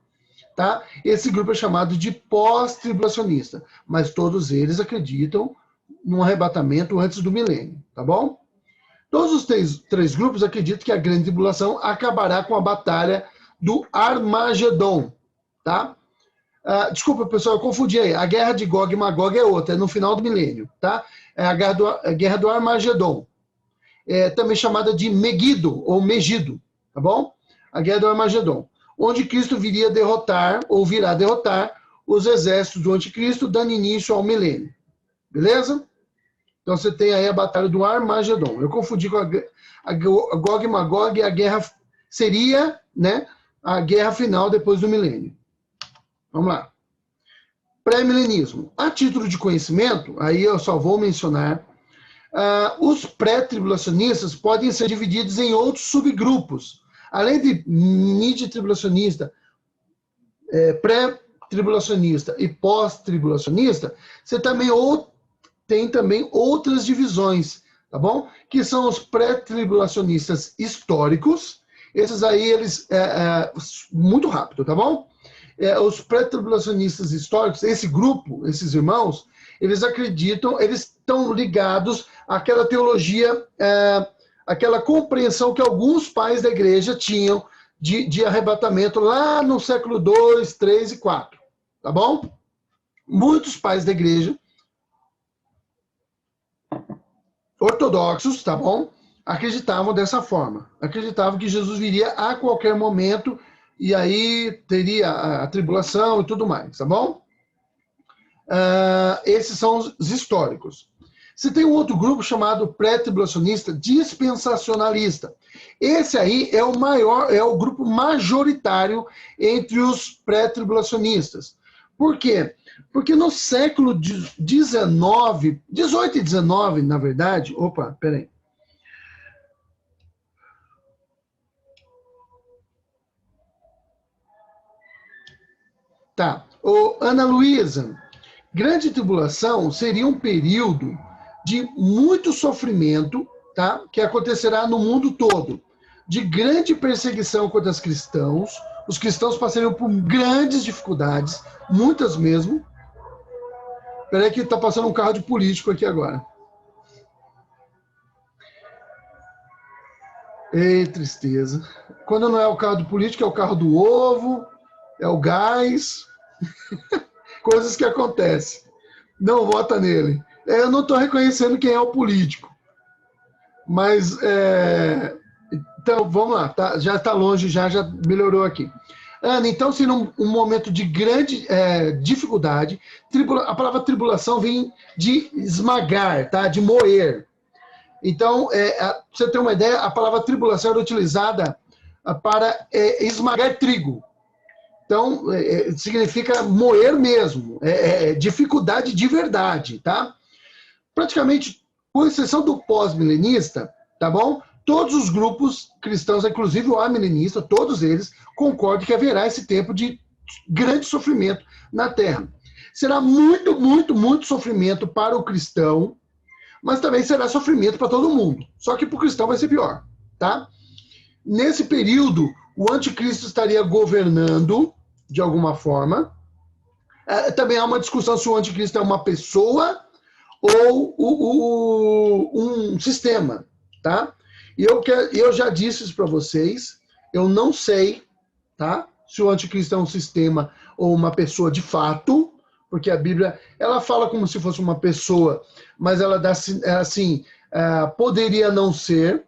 Tá? Esse grupo é chamado de pós-tribulacionista, mas todos eles acreditam num arrebatamento antes do milênio. Tá bom? Todos os três grupos acreditam que a grande tribulação acabará com a batalha do Armagedon. Tá? Desculpa, pessoal, eu confundi aí. A guerra de Gog e Magog é outra, é no final do milênio, tá? É a guerra do Armagedon. É também chamada de Megido, ou Megido, tá bom? A guerra do Armagedon. Onde Cristo viria derrotar, ou virá derrotar, os exércitos do anticristo, dando início ao milênio. Beleza? Então você tem aí a batalha do Armagedon. Eu confundi com a Gog e Magog, a guerra seria, né, a guerra final depois do milênio. Vamos lá. Pré-milenismo. A título de conhecimento, aí eu só vou mencionar, os pré-tribulacionistas podem ser divididos em outros subgrupos. Além de mid-tribulacionista, pré-tribulacionista e pós-tribulacionista, você também tem também outras divisões, tá bom? Que são os pré-tribulacionistas históricos. Esses aí, eles, muito rápido, tá bom? Os pré-tribulacionistas históricos, esse grupo, esses irmãos, eles acreditam, eles estão ligados àquela teologia, aquela compreensão que alguns pais da igreja tinham de arrebatamento lá no século 2, 3 e 4, tá bom? Muitos pais da igreja ortodoxos, tá bom? Acreditavam dessa forma. Acreditavam que Jesus viria a qualquer momento e aí teria a tribulação e tudo mais, tá bom? Esses são os históricos. Você tem um outro grupo chamado pré-tribulacionista dispensacionalista. Esse aí é o maior, é o grupo majoritário entre os pré-tribulacionistas. Por quê? Porque no século XIX, 18 e 19, na verdade... Opa, peraí. Tá. Ô, Ana Luísa, grande tribulação seria um período de muito sofrimento, tá? Que acontecerá no mundo todo, de grande perseguição contra os cristãos passariam por grandes dificuldades, muitas mesmo. Peraí que está passando um carro de político aqui agora. Ei, tristeza. Quando não é o carro do político, é o carro do ovo, é o gás, coisas que acontecem. Não vota nele. Eu não estou reconhecendo quem é o político. Mas, então, vamos lá. Tá, já está longe, já melhorou aqui. Ana, então, se num momento de grande dificuldade, a palavra tribulação vem de esmagar, tá? De moer. Então, pra você ter uma ideia, a palavra tribulação era utilizada para esmagar trigo. Então, significa moer mesmo, dificuldade de verdade, tá? Praticamente, com exceção do pós-milenista, tá bom? Todos os grupos cristãos, inclusive o amilenista, todos eles concordam que haverá esse tempo de grande sofrimento na Terra. Será muito, muito, muito sofrimento para o cristão, mas também será sofrimento para todo mundo. Só que para o cristão vai ser pior, tá? Nesse período, o anticristo estaria governando de alguma forma. Também há uma discussão se o anticristo é uma pessoa ou um sistema, tá? E eu já disse isso para vocês, eu não sei, tá? Se o anticristo é um sistema ou uma pessoa de fato, porque a Bíblia, ela fala como se fosse uma pessoa, mas ela dá assim, poderia não ser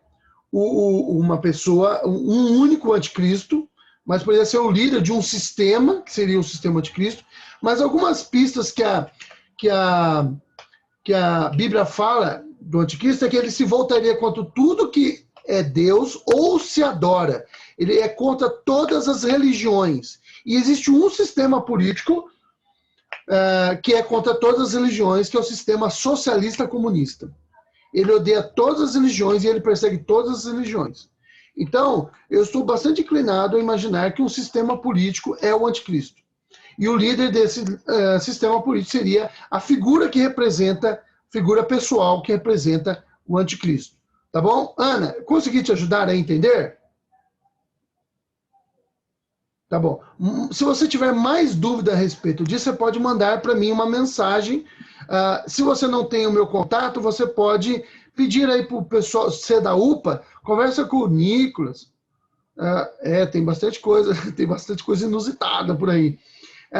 uma pessoa, um único anticristo, mas poderia ser o líder de um sistema, que seria o sistema anticristo, mas algumas pistas que a Bíblia fala do anticristo é que ele se voltaria contra tudo que é Deus ou se adora. Ele é contra todas as religiões. E existe um sistema político que é contra todas as religiões, que é o sistema socialista comunista. Ele odeia todas as religiões e ele persegue todas as religiões. Então, eu estou bastante inclinado a imaginar que um sistema político é o anticristo. E o líder desse sistema político seria a figura que representa, figura pessoal que representa o anticristo. Tá bom? Ana, consegui te ajudar a entender? Tá bom. Se você tiver mais dúvida a respeito disso, você pode mandar para mim uma mensagem. Se você não tem o meu contato, você pode pedir aí para o pessoal, ser da UPA, conversa com o Nicolas. Tem bastante coisa inusitada por aí.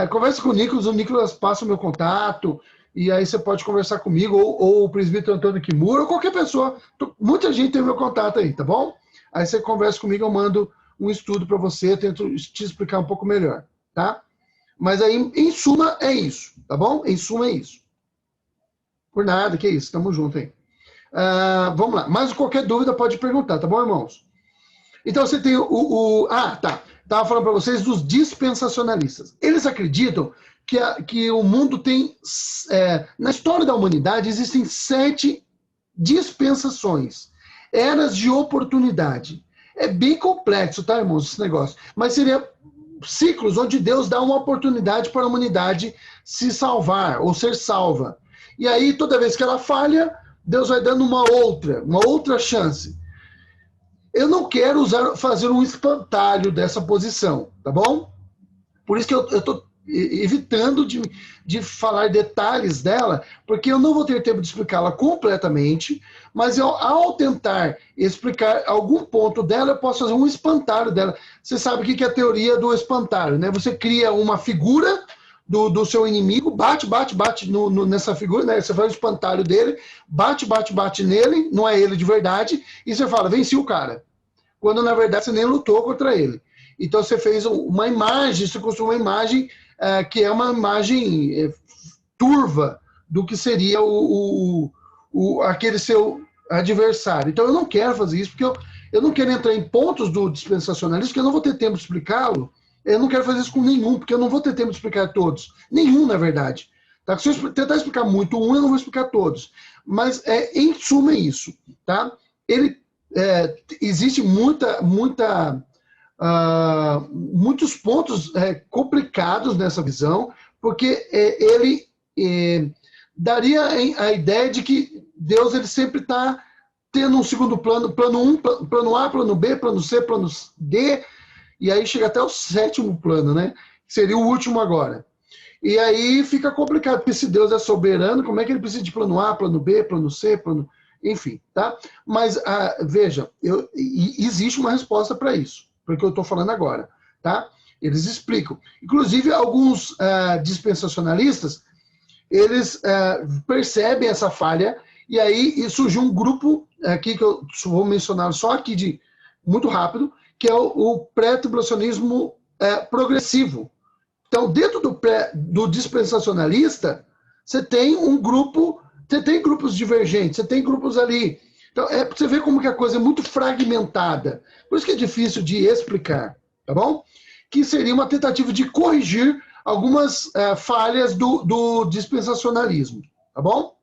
Conversa com o Nicolas passa o meu contato, e aí você pode conversar comigo, ou o presbítero Antônio Kimura, ou qualquer pessoa. Muita gente tem o meu contato aí, tá bom? Aí você conversa comigo, eu mando um estudo para você, tento te explicar um pouco melhor, tá? Mas aí, em suma, é isso, tá bom? Em suma, é isso. Por nada, que isso, tamo junto aí. Vamos lá, mas qualquer dúvida pode perguntar, tá bom, irmãos? Então você tem tá. Estava falando para vocês dos dispensacionalistas. Eles acreditam que o mundo tem... na história da humanidade existem 7 dispensações. Eras de oportunidade. É bem complexo, tá, irmãos, esse negócio. Mas seria ciclos onde Deus dá uma oportunidade para a humanidade se salvar ou ser salva. E aí, toda vez que ela falha, Deus vai dando uma outra chance. Eu não quero fazer um espantalho dessa posição, tá bom? Por isso que eu estou evitando de falar detalhes dela, porque eu não vou ter tempo de explicá-la completamente, mas ao tentar explicar algum ponto dela, eu posso fazer um espantalho dela. Você sabe o que é a teoria do espantalho, né? Você cria uma figura do seu inimigo, bate nessa figura, né? Você faz o espantalho dele, bate nele, não é ele de verdade, e você fala, venci o cara. Quando, na verdade, você nem lutou contra ele. Então você fez uma imagem, você construiu uma imagem que é uma imagem turva do que seria aquele seu adversário. Então eu não quero fazer isso, porque eu não quero entrar em pontos do dispensacionalismo, porque eu não vou ter tempo de explicá-lo. Eu não quero fazer isso com nenhum, porque eu não vou ter tempo de explicar todos. Nenhum, na verdade. Tá? Se eu tentar explicar muito eu não vou explicar todos. Mas, em suma, é isso. Tá? Existe muitos pontos complicados nessa visão, porque ele daria a ideia de que Deus ele sempre está tendo um segundo plano, plano 1, plano A, plano B, plano C, plano D, e aí chega até o 7º plano, né? Que seria o último agora. E aí fica complicado, porque se Deus é soberano, como é que ele precisa de plano A, plano B, plano C, plano... Enfim, tá? Mas, veja, existe uma resposta para isso, porque eu estou falando agora, tá? Eles explicam. Inclusive, alguns dispensacionalistas, eles percebem essa falha, e aí surgiu um grupo aqui, que eu vou mencionar só aqui muito rápido, que é o pré-tribulacionismo progressivo. Então, dentro do dispensacionalista, você tem um grupo, você tem grupos divergentes, você tem grupos ali. Então, você vê como que a coisa é muito fragmentada. Por isso que é difícil de explicar, tá bom? Que seria uma tentativa de corrigir algumas falhas do dispensacionalismo, tá bom?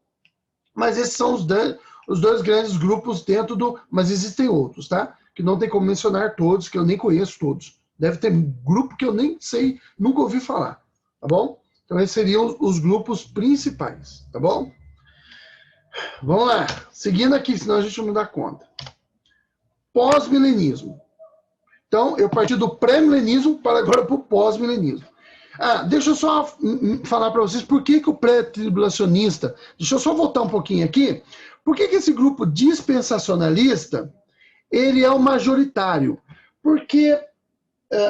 Mas esses são os dois grandes grupos dentro do... Mas existem outros, tá? Que não tem como mencionar todos, que eu nem conheço todos. Deve ter um grupo que eu nem sei, nunca ouvi falar, tá bom? Então esses seriam os grupos principais, tá bom? Vamos lá, seguindo aqui, senão a gente não dá conta. Pós-milenismo. Então, eu parti do pré-milenismo para agora para o pós-milenismo. Deixa eu só falar para vocês por que o pré-tribulacionista... Deixa eu só voltar um pouquinho aqui. Por que esse grupo dispensacionalista, ele é o majoritário? Porque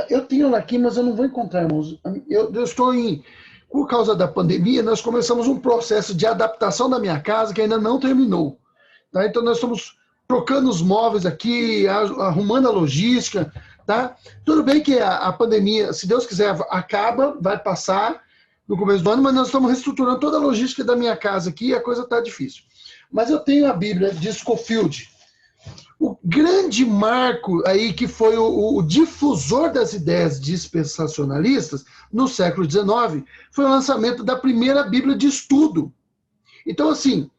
eu tenho aqui, mas eu não vou encontrar, irmãos. Eu estou por causa da pandemia, nós começamos um processo de adaptação da minha casa que ainda não terminou. Tá? Então, nós estamos trocando os móveis aqui, arrumando a logística. Tá? Tudo bem que a pandemia, se Deus quiser, acaba, vai passar no começo do ano, mas nós estamos reestruturando toda a logística da minha casa aqui e a coisa está difícil. Mas eu tenho a Bíblia de Scofield. O grande marco aí que foi o difusor das ideias dispensacionalistas no século XIX foi o lançamento da primeira Bíblia de estudo. Então, assim,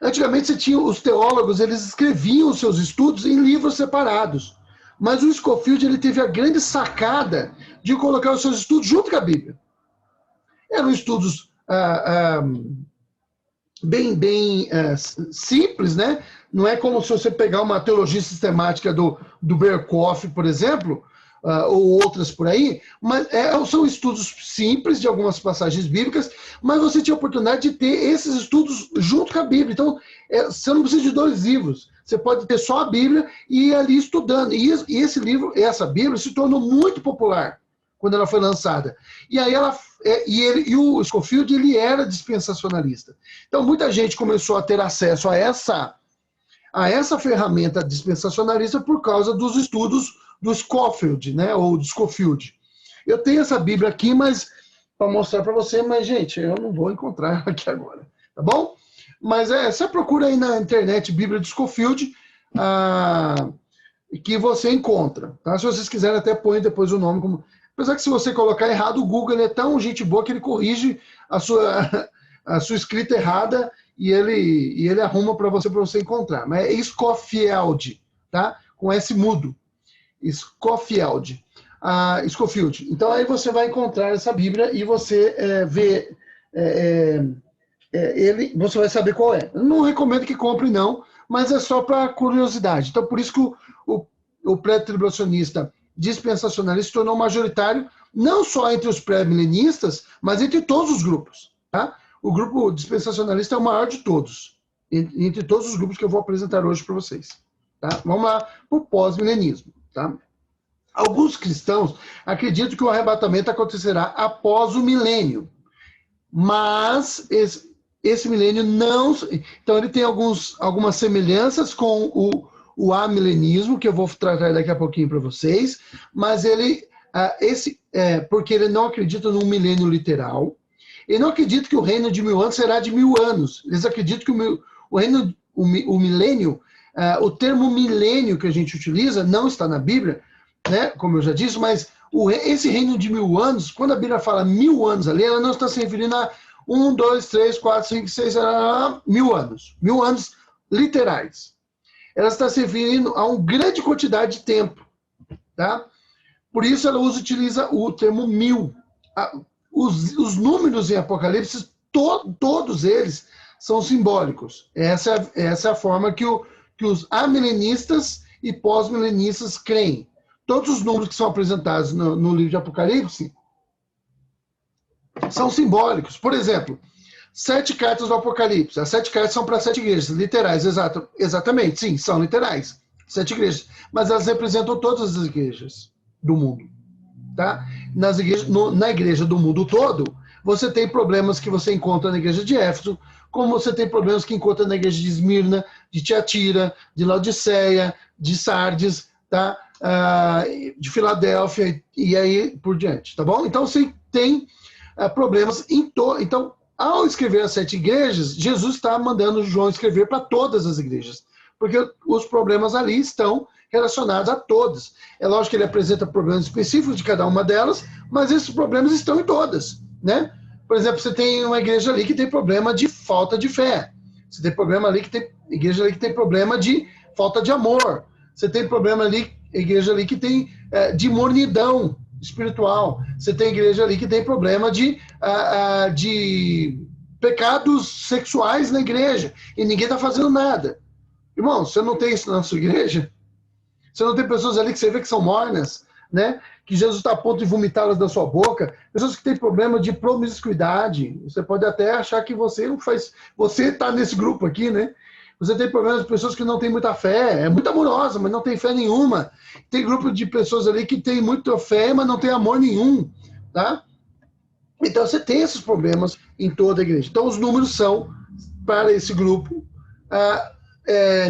antigamente você tinha os teólogos, eles escreviam os seus estudos em livros separados. Mas o Scofield ele teve a grande sacada de colocar os seus estudos junto com a Bíblia. Eram estudos bem simples, né? Não é como se você pegar uma teologia sistemática do Berkhoff, por exemplo, ou outras por aí, mas são estudos simples de algumas passagens bíblicas, mas você tinha a oportunidade de ter esses estudos junto com a Bíblia. Então, você não precisa de 2 livros. Você pode ter só a Bíblia e ir ali estudando. E esse livro, essa Bíblia, se tornou muito popular quando ela foi lançada. E aí o Scofield, ele era dispensacionalista. Então, muita gente começou a ter acesso a essa ferramenta dispensacionalista por causa dos estudos do Scofield, né, ou do Scofield. Eu tenho essa Bíblia aqui, mas para mostrar para você, mas, gente, eu não vou encontrar aqui agora, tá bom? Mas você procura aí na internet Bíblia de Scofield, que você encontra. Tá? Se vocês quiserem, até põe depois o nome. Apesar que se você colocar errado, o Google ele é tão gente boa que ele corrige a sua escrita errada e ele arruma para você encontrar. Mas é Scofield, tá? Com S mudo. Scofield. Scofield. Então aí você vai encontrar essa Bíblia e você vê... você vai saber qual é. Eu não recomendo que compre, não, mas é só para curiosidade. Então, por isso que o pré-tribulacionista dispensacionalista se tornou majoritário, não só entre os pré-milenistas, mas entre todos os grupos. Tá? O grupo dispensacionalista é o maior de todos, entre todos os grupos que eu vou apresentar hoje para vocês. Tá? Vamos lá para o pós-milenismo. Tá? Alguns cristãos acreditam que o arrebatamento acontecerá após o milênio, mas esse milênio não... Então, ele tem algumas semelhanças com o amilenismo, que eu vou tratar daqui a pouquinho para vocês, mas porque ele não acredita num milênio literal, ele não acredita que o reino de 1000 anos será de 1000 anos, eles acreditam que o milênio, o termo milênio que a gente utiliza não está na Bíblia, né, como eu já disse, mas esse reino de 1000 anos, quando a Bíblia fala 1000 anos ali, ela não está se referindo a 1, 2, 3, 4, 5, 6, 1000 anos. 1000 anos literais. Ela está se referindo a uma grande quantidade de tempo. Tá? Por isso ela utiliza o termo 1000. Os números em Apocalipse, todos eles são simbólicos. Essa é a forma que os amilenistas e pós-milenistas creem. Todos os números que são apresentados no livro de Apocalipse são simbólicos. Por exemplo, 7 cartas do Apocalipse. As 7 cartas são para 7 igrejas, literais, exatamente, sim, são literais. 7 igrejas. Mas elas representam todas as igrejas do mundo. Tá? Na igreja do mundo todo, você tem problemas que você encontra na igreja de Éfeso, como você tem problemas que encontra na igreja de Esmirna, de Tiatira, de Laodiceia, de Sardes, tá? De Filadélfia e aí por diante, tá bom? Então você tem problemas Então, ao escrever as 7 igrejas, Jesus está mandando João escrever para todas as igrejas, porque os problemas ali estão relacionados a todas. É lógico que ele apresenta problemas específicos de cada uma delas, mas esses problemas estão em todas, né? Por exemplo, você tem uma igreja ali que tem problema de falta de fé. Você tem problema ali igreja ali que tem problema de falta de amor. Você tem problema ali, igreja ali que tem de mornidão espiritual. Você tem igreja ali que tem problema de pecados sexuais na igreja. E ninguém está fazendo nada. Irmão, você não tem isso na sua igreja? Você não tem pessoas ali que você vê que são mornas, né? Que Jesus está a ponto de vomitá-las da sua boca. Pessoas que têm problema de promiscuidade. Você pode até achar que você não faz... Você está nesse grupo aqui, né? Você tem problemas de pessoas que não têm muita fé, é muito amorosa, mas não tem fé nenhuma. Tem grupo de pessoas ali que tem muita fé, mas não tem amor nenhum, tá? Então você tem esses problemas em toda a igreja. Então os números são, para esse grupo,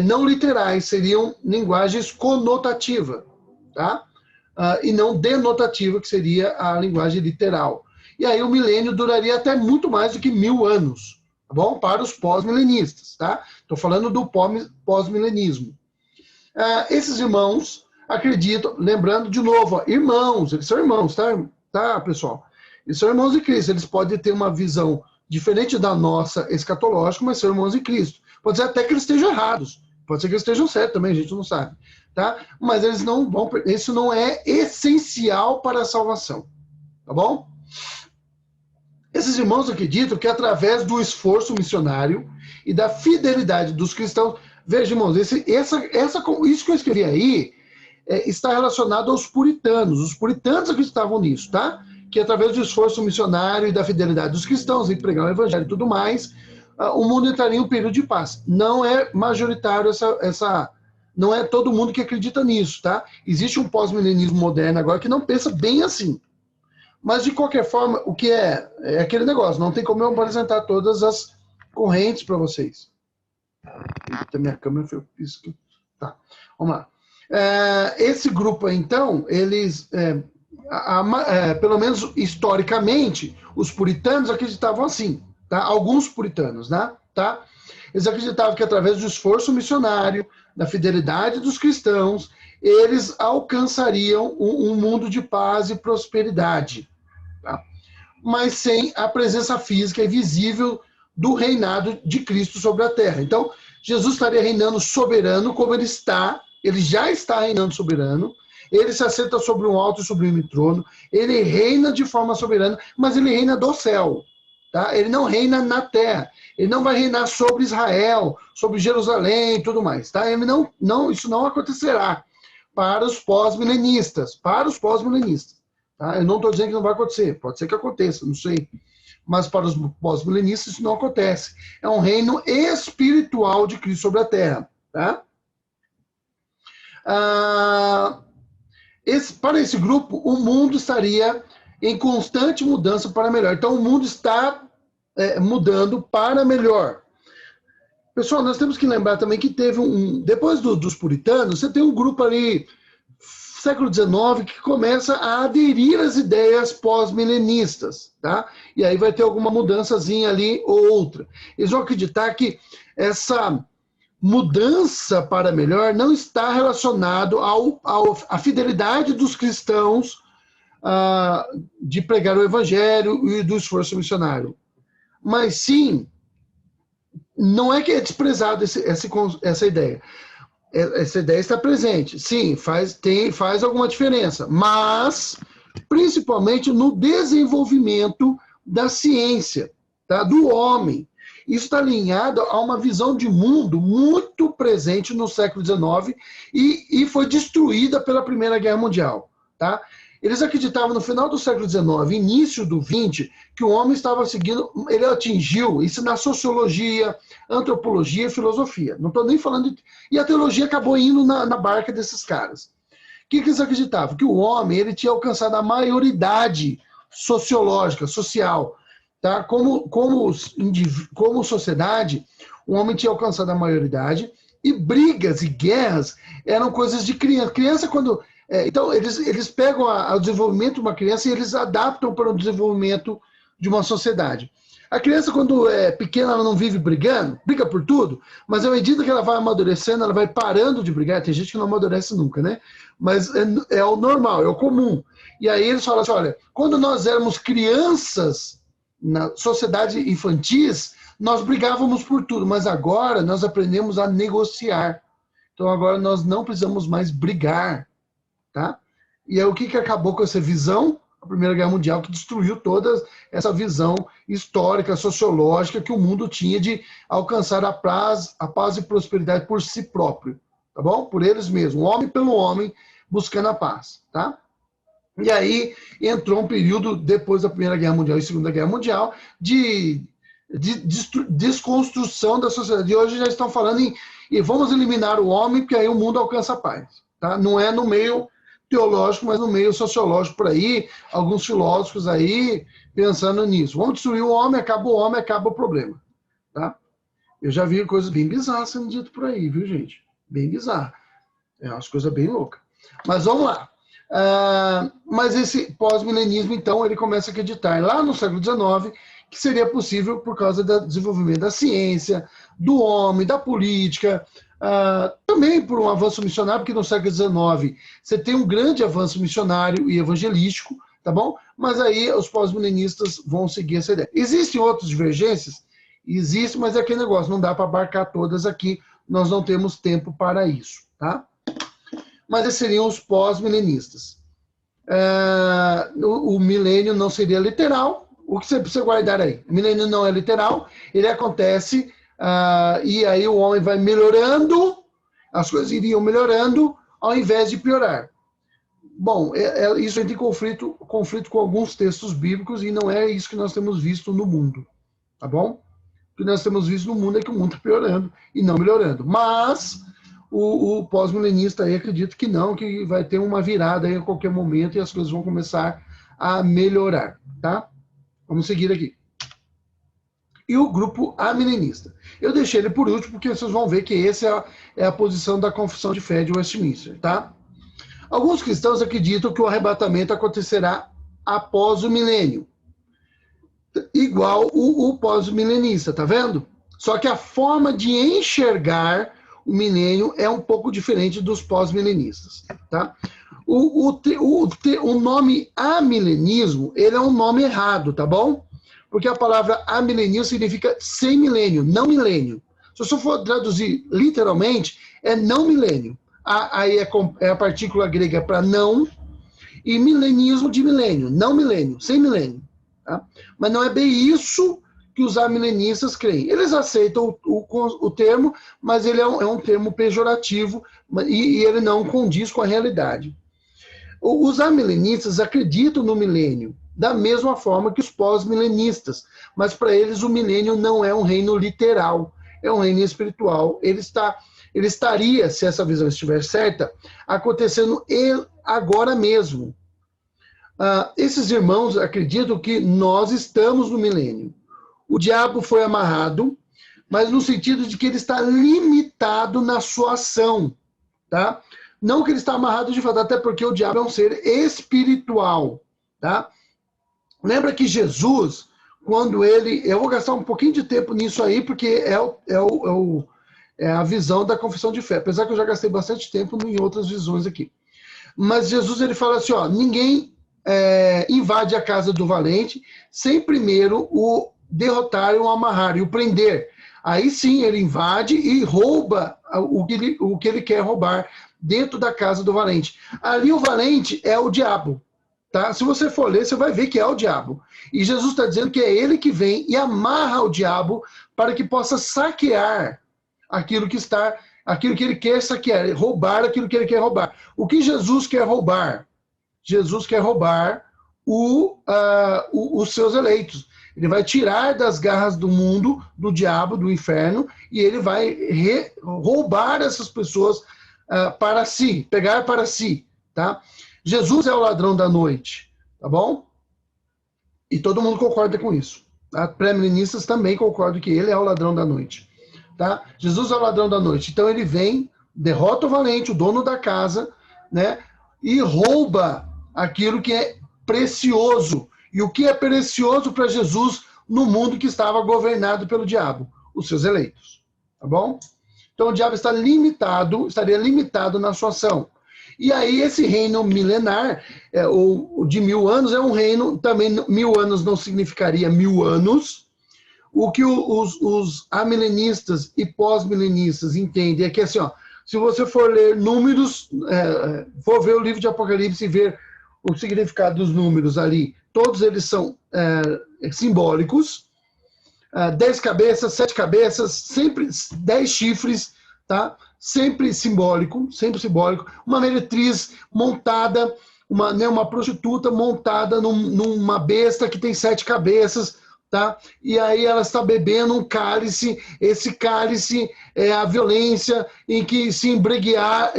não literais, seriam linguagens conotativa, tá? E não denotativa, que seria a linguagem literal. E aí o milênio duraria até muito mais do que 1000 anos. Tá bom? Para os pós-milenistas, tá? Estou falando do pós-milenismo. Esses irmãos acreditam, lembrando de novo, irmãos, eles são irmãos, tá, pessoal? Eles são irmãos de Cristo, eles podem ter uma visão diferente da nossa escatológica, mas são irmãos de Cristo. Pode ser até que eles estejam errados, pode ser que eles estejam certos também, a gente não sabe, tá? Mas eles não vão, isso não é essencial para a salvação, tá bom? Esses irmãos acreditam que através do esforço missionário e da fidelidade dos cristãos... Veja, irmãos, isso que eu escrevi aí está relacionado aos puritanos. Os puritanos acreditavam nisso, tá? Que através do esforço missionário e da fidelidade dos cristãos em pregar o evangelho e tudo mais, o mundo entraria em um período de paz. Não é majoritário não é todo mundo que acredita nisso, tá? Existe um pós-milenismo moderno agora que não pensa bem assim. Mas, de qualquer forma, o que é aquele negócio. Não tem como eu apresentar todas as correntes para vocês. Eita, minha câmera foi isso. Tá, vamos lá. Esse grupo, então, eles, pelo menos historicamente, os puritanos acreditavam assim. Tá? Alguns puritanos, né? Tá? Eles acreditavam que através do esforço missionário, da fidelidade dos cristãos, eles alcançariam um mundo de paz e prosperidade. Tá? Mas sem a presença física e visível do reinado de Cristo sobre a terra. Então, Jesus estaria reinando soberano como ele já está reinando soberano, ele se assenta sobre um alto e sublime trono, ele reina de forma soberana, mas ele reina do céu. Tá? Ele não reina na terra, ele não vai reinar sobre Israel, sobre Jerusalém e tudo mais. Tá? Isso não acontecerá para os pós-milenistas, Tá? Eu não estou dizendo que não vai acontecer, pode ser que aconteça, não sei. Mas para os pós-milenistas isso não acontece. É um reino espiritual de Cristo sobre a terra. Tá? Para esse grupo, o mundo estaria em constante mudança para melhor. Então o mundo está mudando para melhor. Pessoal, nós temos que lembrar também que teve depois dos puritanos, você tem um grupo ali, século XIX, que começa a aderir às ideias pós-milenistas, tá? E aí vai ter alguma mudançazinha ali ou outra. Eles vão acreditar que essa mudança para melhor não está relacionado à fidelidade dos cristãos de pregar o evangelho e do esforço missionário. Mas sim, não é que é desprezado essa ideia. Essa ideia está presente. Sim, faz alguma diferença, mas principalmente no desenvolvimento da ciência, tá? Do homem. Isso está alinhado a uma visão de mundo muito presente no século XIX e foi destruída pela Primeira Guerra Mundial, tá? Eles acreditavam no final do século XIX, início do XX, que o homem estava seguindo, ele atingiu isso na sociologia, antropologia e filosofia. Não estou nem falando e a teologia acabou indo na barca desses caras. O que eles acreditavam? Que o homem ele tinha alcançado a maioridade sociológica, social. Tá? Como sociedade, o homem tinha alcançado a maioridade e brigas e guerras eram coisas de criança. Criança, quando... então, eles pegam o desenvolvimento de uma criança e eles adaptam para o desenvolvimento de uma sociedade. A criança, quando é pequena, ela não vive brigando, briga por tudo, mas à medida que ela vai amadurecendo, ela vai parando de brigar. Tem gente que não amadurece nunca, né? Mas é o normal, é o comum. E aí eles falam assim, olha, quando nós éramos crianças, na sociedade infantis, nós brigávamos por tudo, mas agora nós aprendemos a negociar. Então agora nós não precisamos mais brigar. Tá? E aí o que acabou com essa visão? A Primeira Guerra Mundial, que destruiu toda essa visão histórica, sociológica que o mundo tinha de alcançar a paz e prosperidade por si próprio, tá bom? Por eles mesmos, homem pelo homem, buscando a paz, tá? E aí entrou um período, depois da Primeira Guerra Mundial e Segunda Guerra Mundial, de desconstrução da sociedade. E hoje já estão falando em vamos eliminar o homem, porque aí o mundo alcança a paz, tá? Não é no meio teológico, mas no meio sociológico por aí, alguns filósofos aí pensando nisso. Vamos destruir o homem, acaba o problema. Tá? Eu já vi coisas bem bizarras sendo dito por aí, viu, gente? Bem bizarras. É umas coisas bem loucas. Mas vamos lá. Mas esse pós-milenismo, então, ele começa a acreditar lá no século XIX que seria possível por causa do desenvolvimento da ciência, do homem, da política, também por um avanço missionário, porque no século XIX você tem um grande avanço missionário e evangelístico, tá bom? Mas aí os pós-milenistas vão seguir essa ideia. Existem outras divergências? Existe, mas é aquele negócio, não dá para abarcar todas aqui, nós não temos tempo para isso, tá? Mas esses seriam os pós-milenistas. O milênio não seria literal. O que você precisa guardar aí? O milênio não é literal, ele acontece e aí o homem vai melhorando, as coisas iriam melhorando ao invés de piorar. Bom, isso entra em conflito com alguns textos bíblicos e não é isso que nós temos visto no mundo, tá bom? O que nós temos visto no mundo é que o mundo está piorando e não melhorando. Mas o pós-milenista aí acredita que não, que vai ter uma virada aí a qualquer momento e as coisas vão começar a melhorar, tá? Vamos seguir aqui. E o grupo amilenista. Eu deixei ele por último, porque vocês vão ver que essa é a posição da Confissão de Fé de Westminster, tá? Alguns cristãos acreditam que o arrebatamento acontecerá após o milênio. Igual o pós-milenista, tá vendo? Só que a forma de enxergar o milênio é um pouco diferente dos pós-milenistas, tá? O nome amilenismo, ele é um nome errado, tá bom? Porque a palavra amilenismo significa sem milênio, não milênio. Se eu for traduzir literalmente, é não milênio. Aí é a partícula grega para não, e milenismo de milênio, não milênio, sem milênio. Tá? Mas não é bem isso que os amilenistas creem. Eles aceitam o termo, mas ele é um termo pejorativo e ele não condiz com a realidade. Os amilenistas acreditam no milênio, da mesma forma que os pós-milenistas, mas para eles o milênio não é um reino literal, é um reino espiritual. Ele estaria, se essa visão estiver certa, acontecendo agora mesmo. Esses irmãos acreditam que nós estamos no milênio. O diabo foi amarrado, mas no sentido de que ele está limitado na sua ação, tá? Não que ele está amarrado de fato, até porque o diabo é um ser espiritual, tá? Lembra que Jesus, quando ele... Eu vou gastar um pouquinho de tempo nisso aí, porque é a visão da confissão de fé, apesar que eu já gastei bastante tempo em outras visões aqui. Mas Jesus, ele fala assim, ó, ninguém invade a casa do valente sem primeiro o derrotar, o amarrar e o prender. Aí sim ele invade e rouba o que ele quer roubar dentro da casa do valente. Ali o valente é o diabo. Tá? Se você for ler, você vai ver que é o diabo. E Jesus está dizendo que é ele que vem e amarra o diabo para que possa saquear aquilo que ele quer saquear, roubar aquilo que ele quer roubar. O que Jesus quer roubar? Jesus quer roubar os seus eleitos. Ele vai tirar das garras do mundo, do diabo, do inferno, e ele vai roubar essas pessoas para si, pegar para si, tá? Jesus é o ladrão da noite, tá bom? E todo mundo concorda com isso. Tá? Pré-milenistas também concordam que ele é o ladrão da noite. Tá? Jesus é o ladrão da noite. Então ele vem, derrota o valente, o dono da casa, né? E rouba aquilo que é precioso. E o que é precioso para Jesus no mundo que estava governado pelo diabo? Os seus eleitos. Tá bom? Então o diabo estaria limitado na sua ação. E aí esse reino milenar, ou de 1000 anos, é um reino, também 1000 anos não significaria 1000 anos. O que os amilenistas e pós-milenistas entendem é que, assim, ó, se você for ler números, for ver o livro de Apocalipse e ver o significado dos números ali, todos eles são simbólicos. 10 cabeças, 7 cabeças, sempre 10 chifres, tá? Sempre simbólico. Uma meretriz montada, uma prostituta montada numa besta que tem 7 cabeças, tá? E aí ela está bebendo um cálice, esse cálice é a violência em que se embriagaram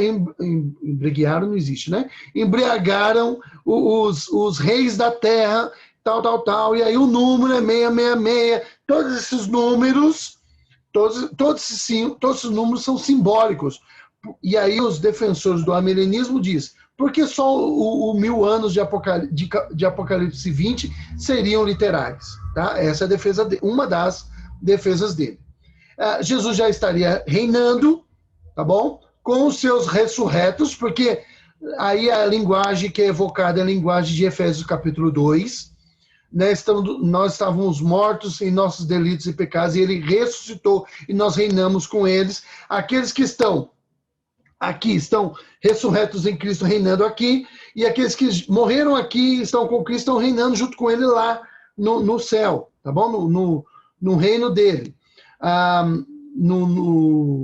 não existe, né? Embriagaram os reis da terra, tal, e aí o número é 666, todos esses números, todos esses números são simbólicos. E aí os defensores do amilenismo dizem, porque só o 1000 anos de Apocalipse 20 seriam literais, tá? Essa é a defesa uma das defesas dele. Jesus já estaria reinando, tá bom? Com os seus ressurretos, porque aí a linguagem que é evocada é a linguagem de Efésios capítulo 2, né? Nós estávamos mortos em nossos delitos e pecados, e ele ressuscitou, e nós reinamos com eles. Aqueles que estão aqui estão ressurretos em Cristo, reinando aqui, e aqueles que morreram aqui, estão com Cristo, estão reinando junto com ele lá no céu, tá bom? No reino dele.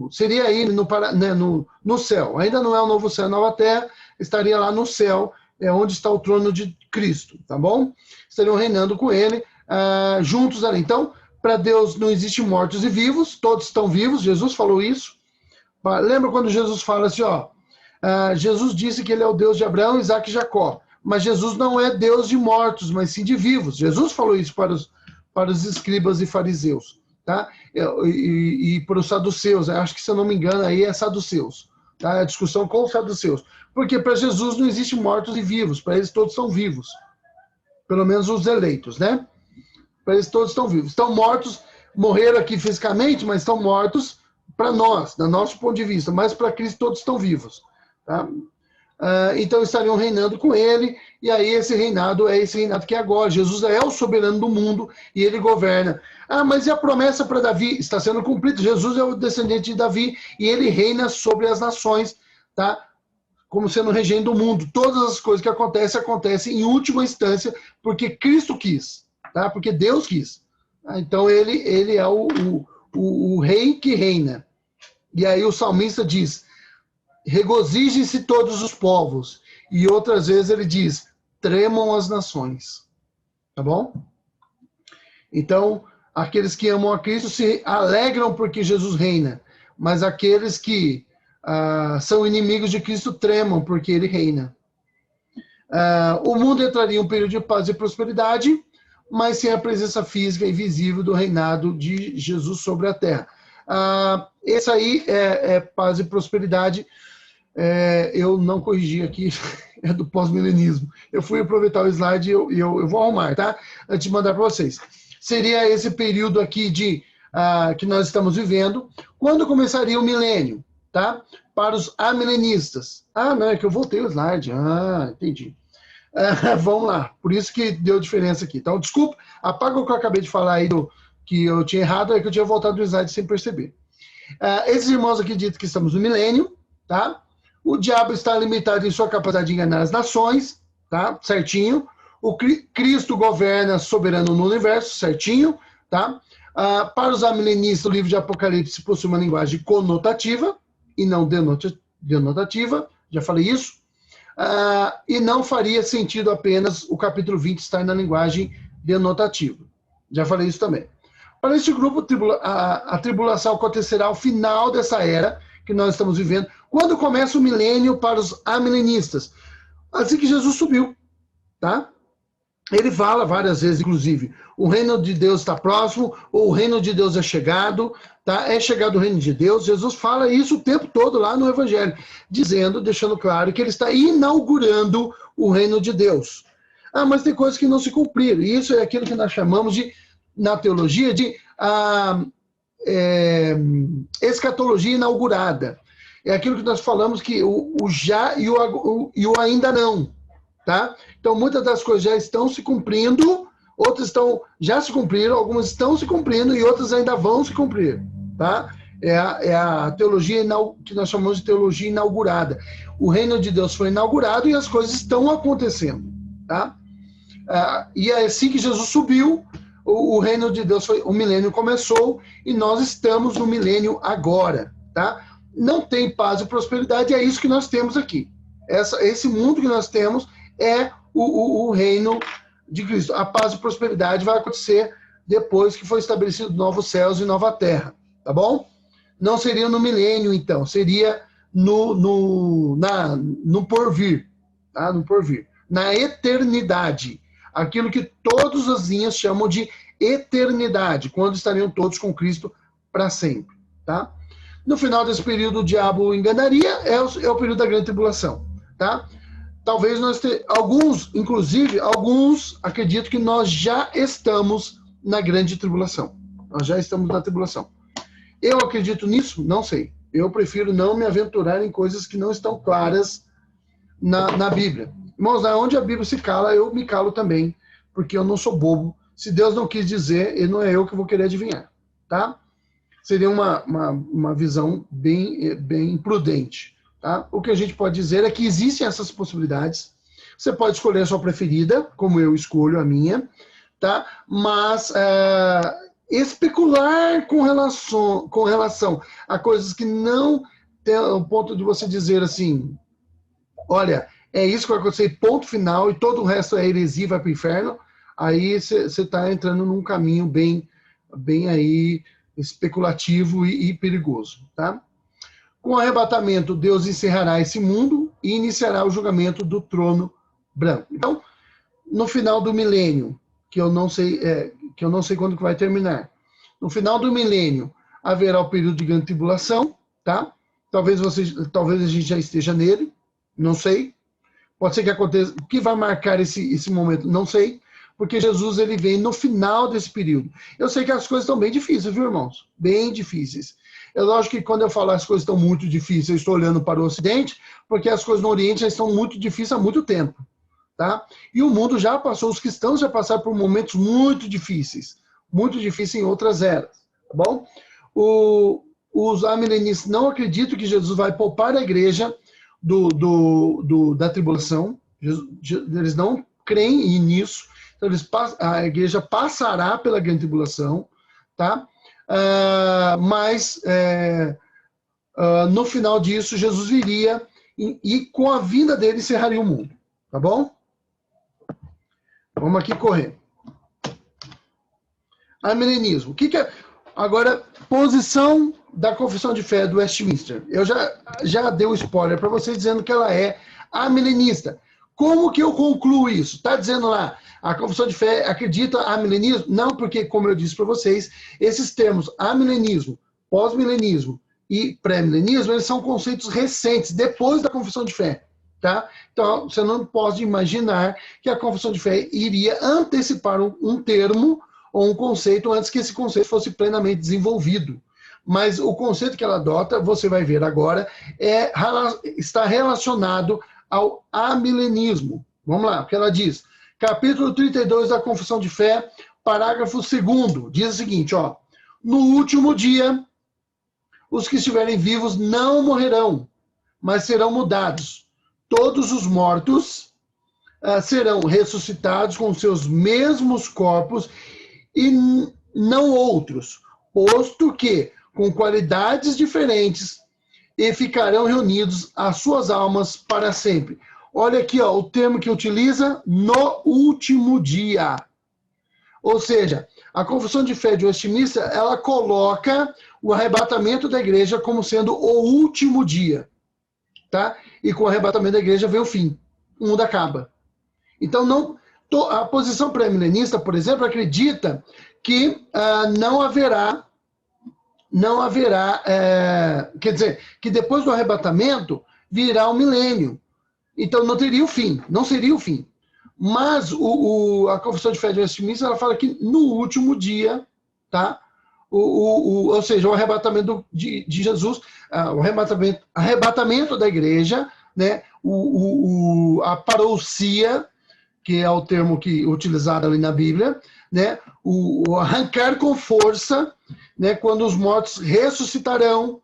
Seria aí no céu. Ainda não é o novo céu, a nova terra, estaria lá no céu, onde está o trono de Cristo, tá bom? Estariam reinando com ele, juntos ali. Então, para Deus não existe mortos e vivos, todos estão vivos, Jesus falou isso. Lembra quando Jesus fala assim, ó, Jesus disse que ele é o Deus de Abraão, Isaac e Jacó, mas Jesus não é Deus de mortos, mas sim de vivos. Jesus falou isso para os escribas e fariseus, tá? E para os saduceus, acho que, se eu não me engano, aí é saduceus, tá? A discussão com os saduceus. Porque para Jesus não existe mortos e vivos, para eles todos são vivos. Pelo menos os eleitos, né? Para eles todos estão vivos. Estão mortos, morreram aqui fisicamente, mas estão mortos para nós, do nosso ponto de vista, mas para Cristo todos estão vivos. Tá? Então estariam reinando com ele, e aí esse reinado é esse reinado que é agora. Jesus é o soberano do mundo e ele governa. Mas e a promessa para Davi? Está sendo cumprida. Jesus é o descendente de Davi e ele reina sobre as nações, tá? Como sendo regendo o mundo. Todas as coisas que acontecem em última instância porque Cristo quis, tá? Porque Deus quis. Então ele é o rei que reina. E aí o salmista diz, regozijem-se todos os povos. E outras vezes ele diz, tremam as nações. Tá bom? Então, aqueles que amam a Cristo se alegram porque Jesus reina. Mas aqueles que são inimigos de Cristo tremam porque ele reina. O mundo entraria em um período de paz e prosperidade, mas sem a presença física e visível do reinado de Jesus sobre a terra. Esse aí é paz e prosperidade. Eu não corrigi aqui, é do pós-milenismo. Eu fui aproveitar o slide e eu vou arrumar, tá? Antes de mandar para vocês. Seria esse período aqui que nós estamos vivendo. Quando começaria o milênio, tá? Para os amilenistas. Não, é que eu voltei o slide. Entendi. Vamos lá. Por isso que deu diferença aqui. Então, desculpa, apaga o que eu acabei de falar aí que eu tinha errado, é que eu tinha voltado do slide sem perceber. Esses irmãos acreditam que estamos no milênio, tá? O diabo está limitado em sua capacidade de enganar as nações, tá? Certinho. O Cristo governa soberano no universo, certinho, tá? Para os amilenistas, o livro de Apocalipse possui uma linguagem conotativa e não denotativa, já falei isso. E não faria sentido apenas o capítulo 20 estar na linguagem denotativa. Já falei isso também. Para este grupo, a tribulação acontecerá ao final dessa era que nós estamos vivendo, quando começa o milênio para os amilenistas. Assim que Jesus subiu, tá? Ele fala várias vezes, inclusive, o reino de Deus está próximo, ou o reino de Deus é chegado, tá? É chegado o reino de Deus. Jesus fala isso o tempo todo lá no Evangelho, deixando claro que ele está inaugurando o reino de Deus. Mas tem coisas que não se cumpriram, e isso é aquilo que nós chamamos na teologia, de escatologia inaugurada. É aquilo que nós falamos que o já e o ainda não. Tá? Então, muitas das coisas já estão se cumprindo, outras já se cumpriram, algumas estão se cumprindo e outras ainda vão se cumprir. Tá? É a teologia que nós chamamos de teologia inaugurada. O reino de Deus foi inaugurado e as coisas estão acontecendo. Tá? E é assim que Jesus subiu, o reino de Deus o milênio começou e nós estamos no milênio agora. Tá? Não tem paz e prosperidade, é isso que nós temos aqui. Esse mundo que nós temos é o reino de Cristo. A paz e prosperidade vai acontecer depois que for estabelecido novos céus e nova terra, tá bom? Não seria no milênio, então, seria no porvir, tá? No porvir, na eternidade, aquilo que todas as linhas chamam de eternidade, quando estariam todos com Cristo para sempre, tá? No final desse período, o diabo enganaria, é o período da grande tribulação, tá? Talvez alguns acreditam que nós já estamos na grande tribulação. Nós já estamos na tribulação. Eu acredito nisso? Não sei. Eu prefiro não me aventurar em coisas que não estão claras na Bíblia. Irmãos, onde a Bíblia se cala, eu me calo também, porque eu não sou bobo. Se Deus não quis dizer, não é eu que vou querer adivinhar. Tá? Seria uma visão bem prudente. Tá? O que a gente pode dizer é que existem essas possibilidades. Você pode escolher a sua preferida, como eu escolho a minha, tá? Mas especular com relação a coisas que não tem o ponto de você dizer assim, olha, é isso que vai acontecer, ponto final, e todo o resto é heresia, vai para o inferno, aí você está entrando num caminho bem aí especulativo e perigoso, tá? Com o arrebatamento, Deus encerrará esse mundo e iniciará o julgamento do trono branco. Então, no final do milênio, que eu não sei quando que vai terminar, no final do milênio haverá o período de grande tribulação, tá? Talvez a gente já esteja nele, não sei. Pode ser que aconteça. O que vai marcar esse momento? Não sei. Porque Jesus ele vem no final desse período. Eu sei que as coisas estão bem difíceis, viu, irmãos? Bem difíceis. É lógico que quando eu falo as coisas estão muito difíceis, eu estou olhando para o Ocidente, porque as coisas no Oriente já estão muito difíceis há muito tempo. Tá? E o mundo já passou, os cristãos já passaram por momentos muito difíceis em outras eras. Tá bom? Os amilenistas não acreditam que Jesus vai poupar a igreja da tribulação. Eles não creem nisso. Então, a igreja passará pela grande tribulação, tá? Mas no final disso, Jesus viria e com a vinda dele encerraria o mundo, tá bom? Vamos aqui correr. Amilenismo. O que é? Agora, posição da Confissão de Fé do Westminster. Eu já dei um spoiler para vocês dizendo que ela é amilenista. Como que eu concluo isso? Está dizendo lá, a Confissão de Fé acredita amilenismo? Não, porque, como eu disse para vocês, esses termos amilenismo, pós-milenismo e pré-milenismo, eles são conceitos recentes, depois da confissão de fé. Tá? Então, você não pode imaginar que a confissão de fé iria antecipar um termo ou um conceito antes que esse conceito fosse plenamente desenvolvido. Mas o conceito que ela adota, você vai ver agora, está relacionado ao amilenismo. Vamos lá, o que ela diz. Capítulo 32 da Confissão de Fé, parágrafo 2º, diz o seguinte, ó, no último dia, os que estiverem vivos não morrerão, mas serão mudados. Todos os mortos serão ressuscitados com seus mesmos corpos e não outros, posto que, com qualidades diferentes, e ficarão reunidos as suas almas para sempre. Olha aqui, ó, o termo que utiliza, no último dia. Ou seja, a Confissão de Fé de Westminster, ela coloca o arrebatamento da igreja como sendo o último dia. Tá? E com o arrebatamento da igreja vem o fim. O mundo acaba. Então, a posição pré-milenista, por exemplo, acredita que não haverá, quer dizer, que depois do arrebatamento virá o milênio. Então não teria o fim, não seria o fim. Mas a Confissão de Fé de Westminster, ela fala que no último dia, tá? Ou seja, o arrebatamento de Jesus, o arrebatamento da igreja, né? A parousia, que é o termo utilizado ali na Bíblia, né? O arrancar com força, né? Quando os mortos ressuscitarão,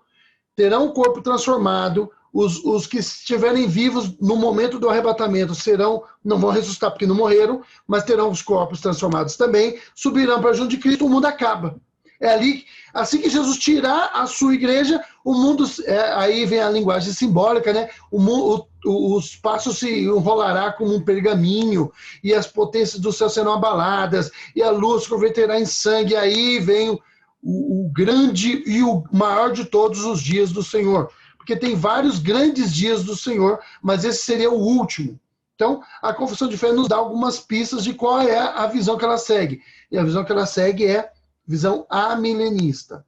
terão o corpo transformado. Os que estiverem vivos no momento do arrebatamento não vão ressuscitar porque não morreram, mas terão os corpos transformados também, subirão para junto de Cristo, o mundo acaba. É ali, assim que Jesus tirar a sua igreja, o mundo, aí vem a linguagem simbólica, né? O espaço se enrolará como um pergaminho, e as potências do céu serão abaladas, e a luz se converterá em sangue, e aí vem o grande e o maior de todos os dias do Senhor. Porque tem vários grandes dias do Senhor, mas esse seria o último. Então, a Confissão de Fé nos dá algumas pistas de qual é a visão que ela segue. E a visão que ela segue é visão amilenista.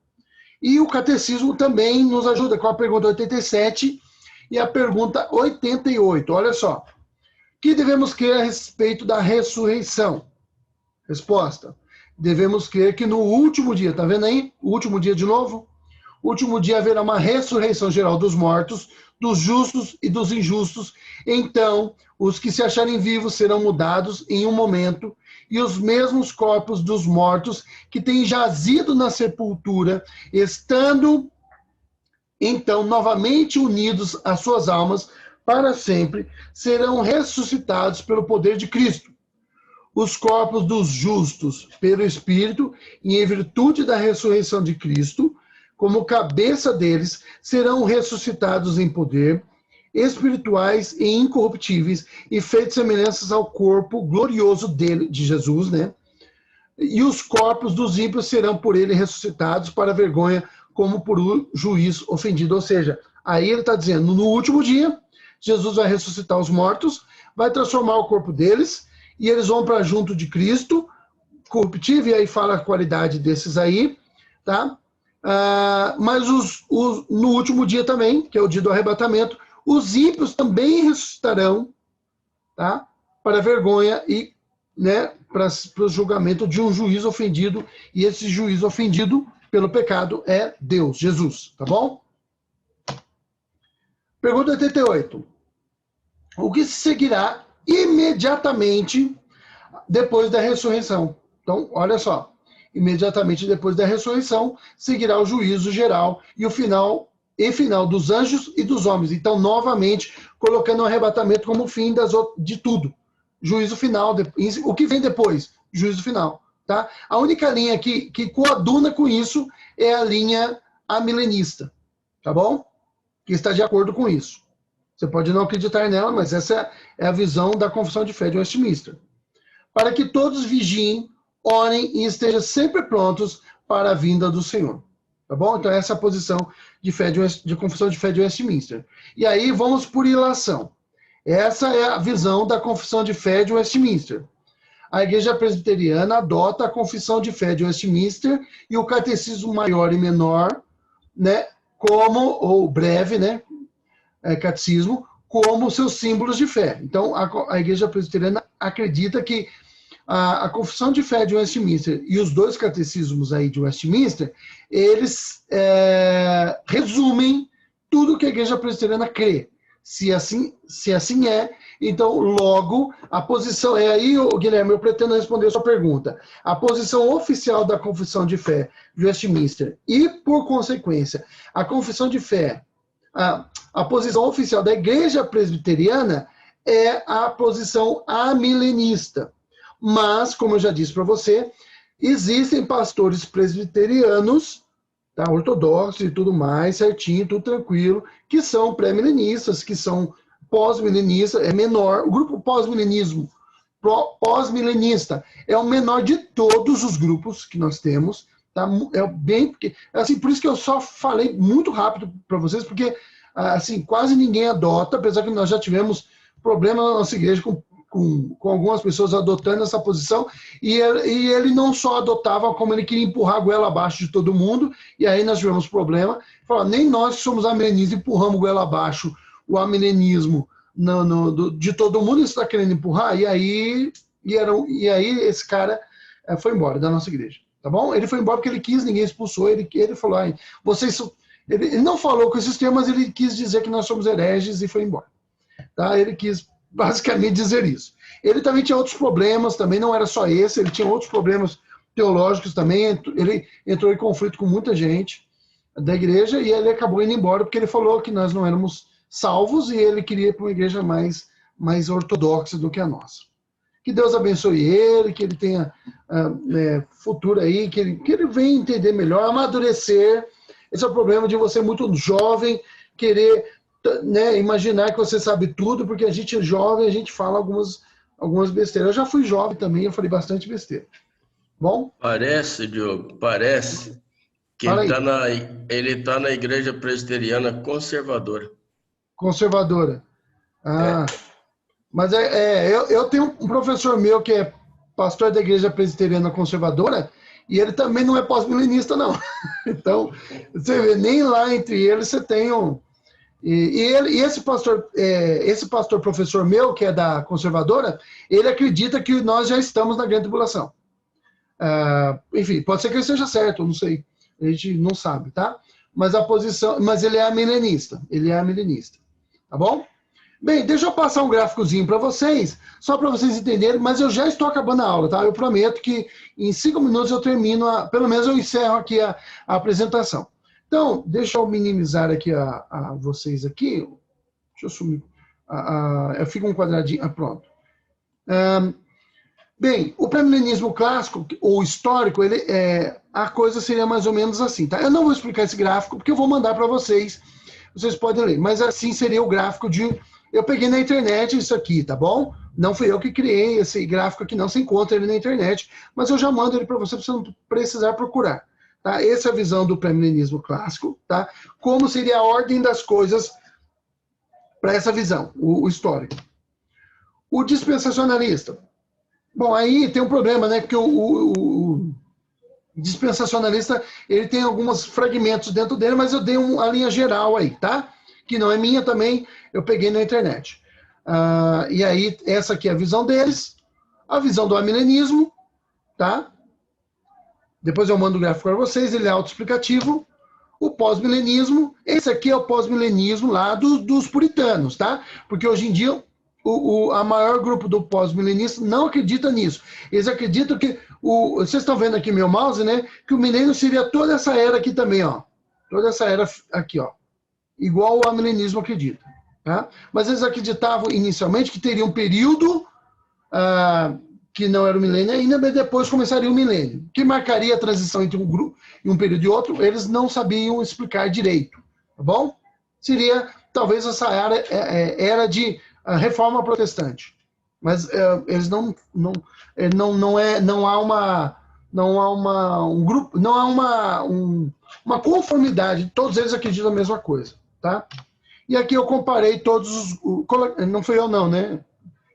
E o Catecismo também nos ajuda com a pergunta 87 e a pergunta 88. Olha só. O que devemos crer a respeito da ressurreição? Resposta. Devemos crer que no último dia, tá vendo aí? O último dia de novo? O último dia haverá uma ressurreição geral dos mortos, dos justos e dos injustos. Então, os que se acharem vivos serão mudados em um momento, e os mesmos corpos dos mortos que têm jazido na sepultura, estando então novamente unidos às suas almas para sempre, serão ressuscitados pelo poder de Cristo. Os corpos dos justos pelo Espírito, e em virtude da ressurreição de Cristo, como cabeça deles, serão ressuscitados em poder, espirituais e incorruptíveis, e feitos semelhanças ao corpo glorioso de Jesus, né? E os corpos dos ímpios serão por ele ressuscitados para vergonha, como por um juiz ofendido. Ou seja, aí ele está dizendo, no último dia, Jesus vai ressuscitar os mortos, vai transformar o corpo deles, e eles vão para junto de Cristo, corruptível, e aí fala a qualidade desses aí, tá? Mas no último dia também, que é o dia do arrebatamento, os ímpios também ressuscitarão, tá? Para vergonha e, né, para o julgamento de um juiz ofendido, e esse juiz ofendido pelo pecado é Deus, Jesus, tá bom? Pergunta 88. O que se seguirá imediatamente depois da ressurreição? Então, olha só. Imediatamente depois da ressurreição, seguirá o juízo geral e o final dos anjos e dos homens. Então, novamente, colocando o arrebatamento como fim de tudo. Juízo final. O que vem depois? Juízo final. Tá? A única linha que coaduna com isso é a linha amilenista. Tá bom? Que está de acordo com isso. Você pode não acreditar nela, mas essa é a visão da Confissão de Fé de Westminster. Para que todos vigiem, orem e estejam sempre prontos para a vinda do Senhor. Tá bom? Então, essa é a posição de Confissão de Fé de Westminster. E aí, vamos por ilação. Essa é a visão da Confissão de Fé de Westminster. A Igreja Presbiteriana adota a Confissão de Fé de Westminster e o Catecismo Maior e Menor né, como, ou breve, né, catecismo, como seus símbolos de fé. Então, a Igreja Presbiteriana acredita que a Confissão de Fé de Westminster e os dois catecismos aí de Westminster, eles resumem tudo que a Igreja Presbiteriana crê. Se assim é, então, logo, a posição... aí, Guilherme, eu pretendo responder a sua pergunta. A posição oficial da Confissão de Fé de Westminster e, por consequência, a Confissão de Fé, a posição oficial da Igreja Presbiteriana é a posição amilenista. Mas, como eu já disse para você, existem pastores presbiterianos, tá, ortodoxos e tudo mais, certinho, tudo tranquilo, que são pré-milenistas, que são pós-milenistas, é menor. O grupo pós-milenista é o menor de todos os grupos que nós temos. Tá? Assim, por isso que eu só falei muito rápido para vocês, porque assim, quase ninguém adota, apesar que nós já tivemos problema na nossa igreja com algumas pessoas adotando essa posição, e ele não só adotava, como ele queria empurrar a goela abaixo de todo mundo, e aí nós tivemos problema. Nem nós que somos amilenistas empurramos goela abaixo o amilenismo de todo mundo, ele está querendo empurrar, e aí esse cara foi embora da nossa igreja, tá bom? Ele foi embora porque ele quis, ninguém expulsou, ele falou, ele não falou com esses termos, mas ele quis dizer que nós somos hereges e foi embora, tá? Ele quis basicamente dizer isso. Ele também tinha outros problemas, também não era só esse, ele tinha outros problemas teológicos também, ele entrou em conflito com muita gente da igreja e ele acabou indo embora porque ele falou que nós não éramos salvos e ele queria ir para uma igreja mais ortodoxa do que a nossa. Que Deus abençoe ele, que ele tenha futuro aí, que ele venha entender melhor, amadurecer. Esse é o problema de você muito jovem, querer, né, imaginar que você sabe tudo, porque a gente é jovem, a gente fala algumas besteiras. Eu já fui jovem também, eu falei bastante besteira. Bom? Parece, Diogo, parece que ele tá na igreja presbiteriana conservadora. Conservadora. Mas eu tenho um professor meu que é pastor da igreja presbiteriana conservadora, e ele também não é pós-milenista, não. Então, você vê, nem lá entre eles você tem um... E esse pastor professor meu, que é da conservadora, ele acredita que nós já estamos na grande tribulação. Enfim, pode ser que ele esteja certo, eu não sei. A gente não sabe, tá? Mas ele é amilenista. Tá bom? Bem, deixa eu passar um gráficozinho para vocês, só para vocês entenderem, mas eu já estou acabando a aula, tá? Eu prometo que em 5 minutos eu termino, pelo menos eu encerro aqui a apresentação. Então, deixa eu minimizar aqui a vocês aqui. Deixa eu sumir. Eu fico um quadradinho. Pronto. Bem, o pré-milenismo clássico, ou histórico, a coisa seria mais ou menos assim, tá? Eu não vou explicar esse gráfico, porque eu vou mandar para vocês. Vocês podem ler. Mas assim seria o gráfico de... Eu peguei na internet isso aqui, tá bom? Não fui eu que criei esse gráfico aqui, não se encontra ele na internet, mas eu já mando ele para você não precisar procurar. Tá? Essa é a visão do pré-milenismo clássico, tá? Como seria a ordem das coisas para essa visão, o histórico. O dispensacionalista. Bom, aí tem um problema, né? Porque o dispensacionalista, ele tem alguns fragmentos dentro dele, mas eu dei a linha geral aí, tá? Que não é minha também, eu peguei na internet. E aí, essa aqui é a visão deles, a visão do amilenismo, tá? Depois eu mando o gráfico para vocês, ele é autoexplicativo. O pós-milenismo, esse aqui é o pós-milenismo lá dos puritanos, tá? Porque hoje em dia, a maior grupo do pós-milenista não acredita nisso. Eles acreditam que, vocês estão vendo aqui meu mouse, né? Que o milênio seria toda essa era aqui também, ó. Toda essa era aqui, ó. Igual o amilenismo acredita. Tá? Mas eles acreditavam inicialmente que teria um período que não era o milênio ainda, mas depois começaria o milênio. O que marcaria a transição entre um grupo e um período e outro, eles não sabiam explicar direito. Tá bom? Seria, talvez, essa era de reforma protestante. Mas eles não há uma conformidade, todos eles acreditam a mesma coisa. Tá? E aqui eu comparei todos não fui eu não, né?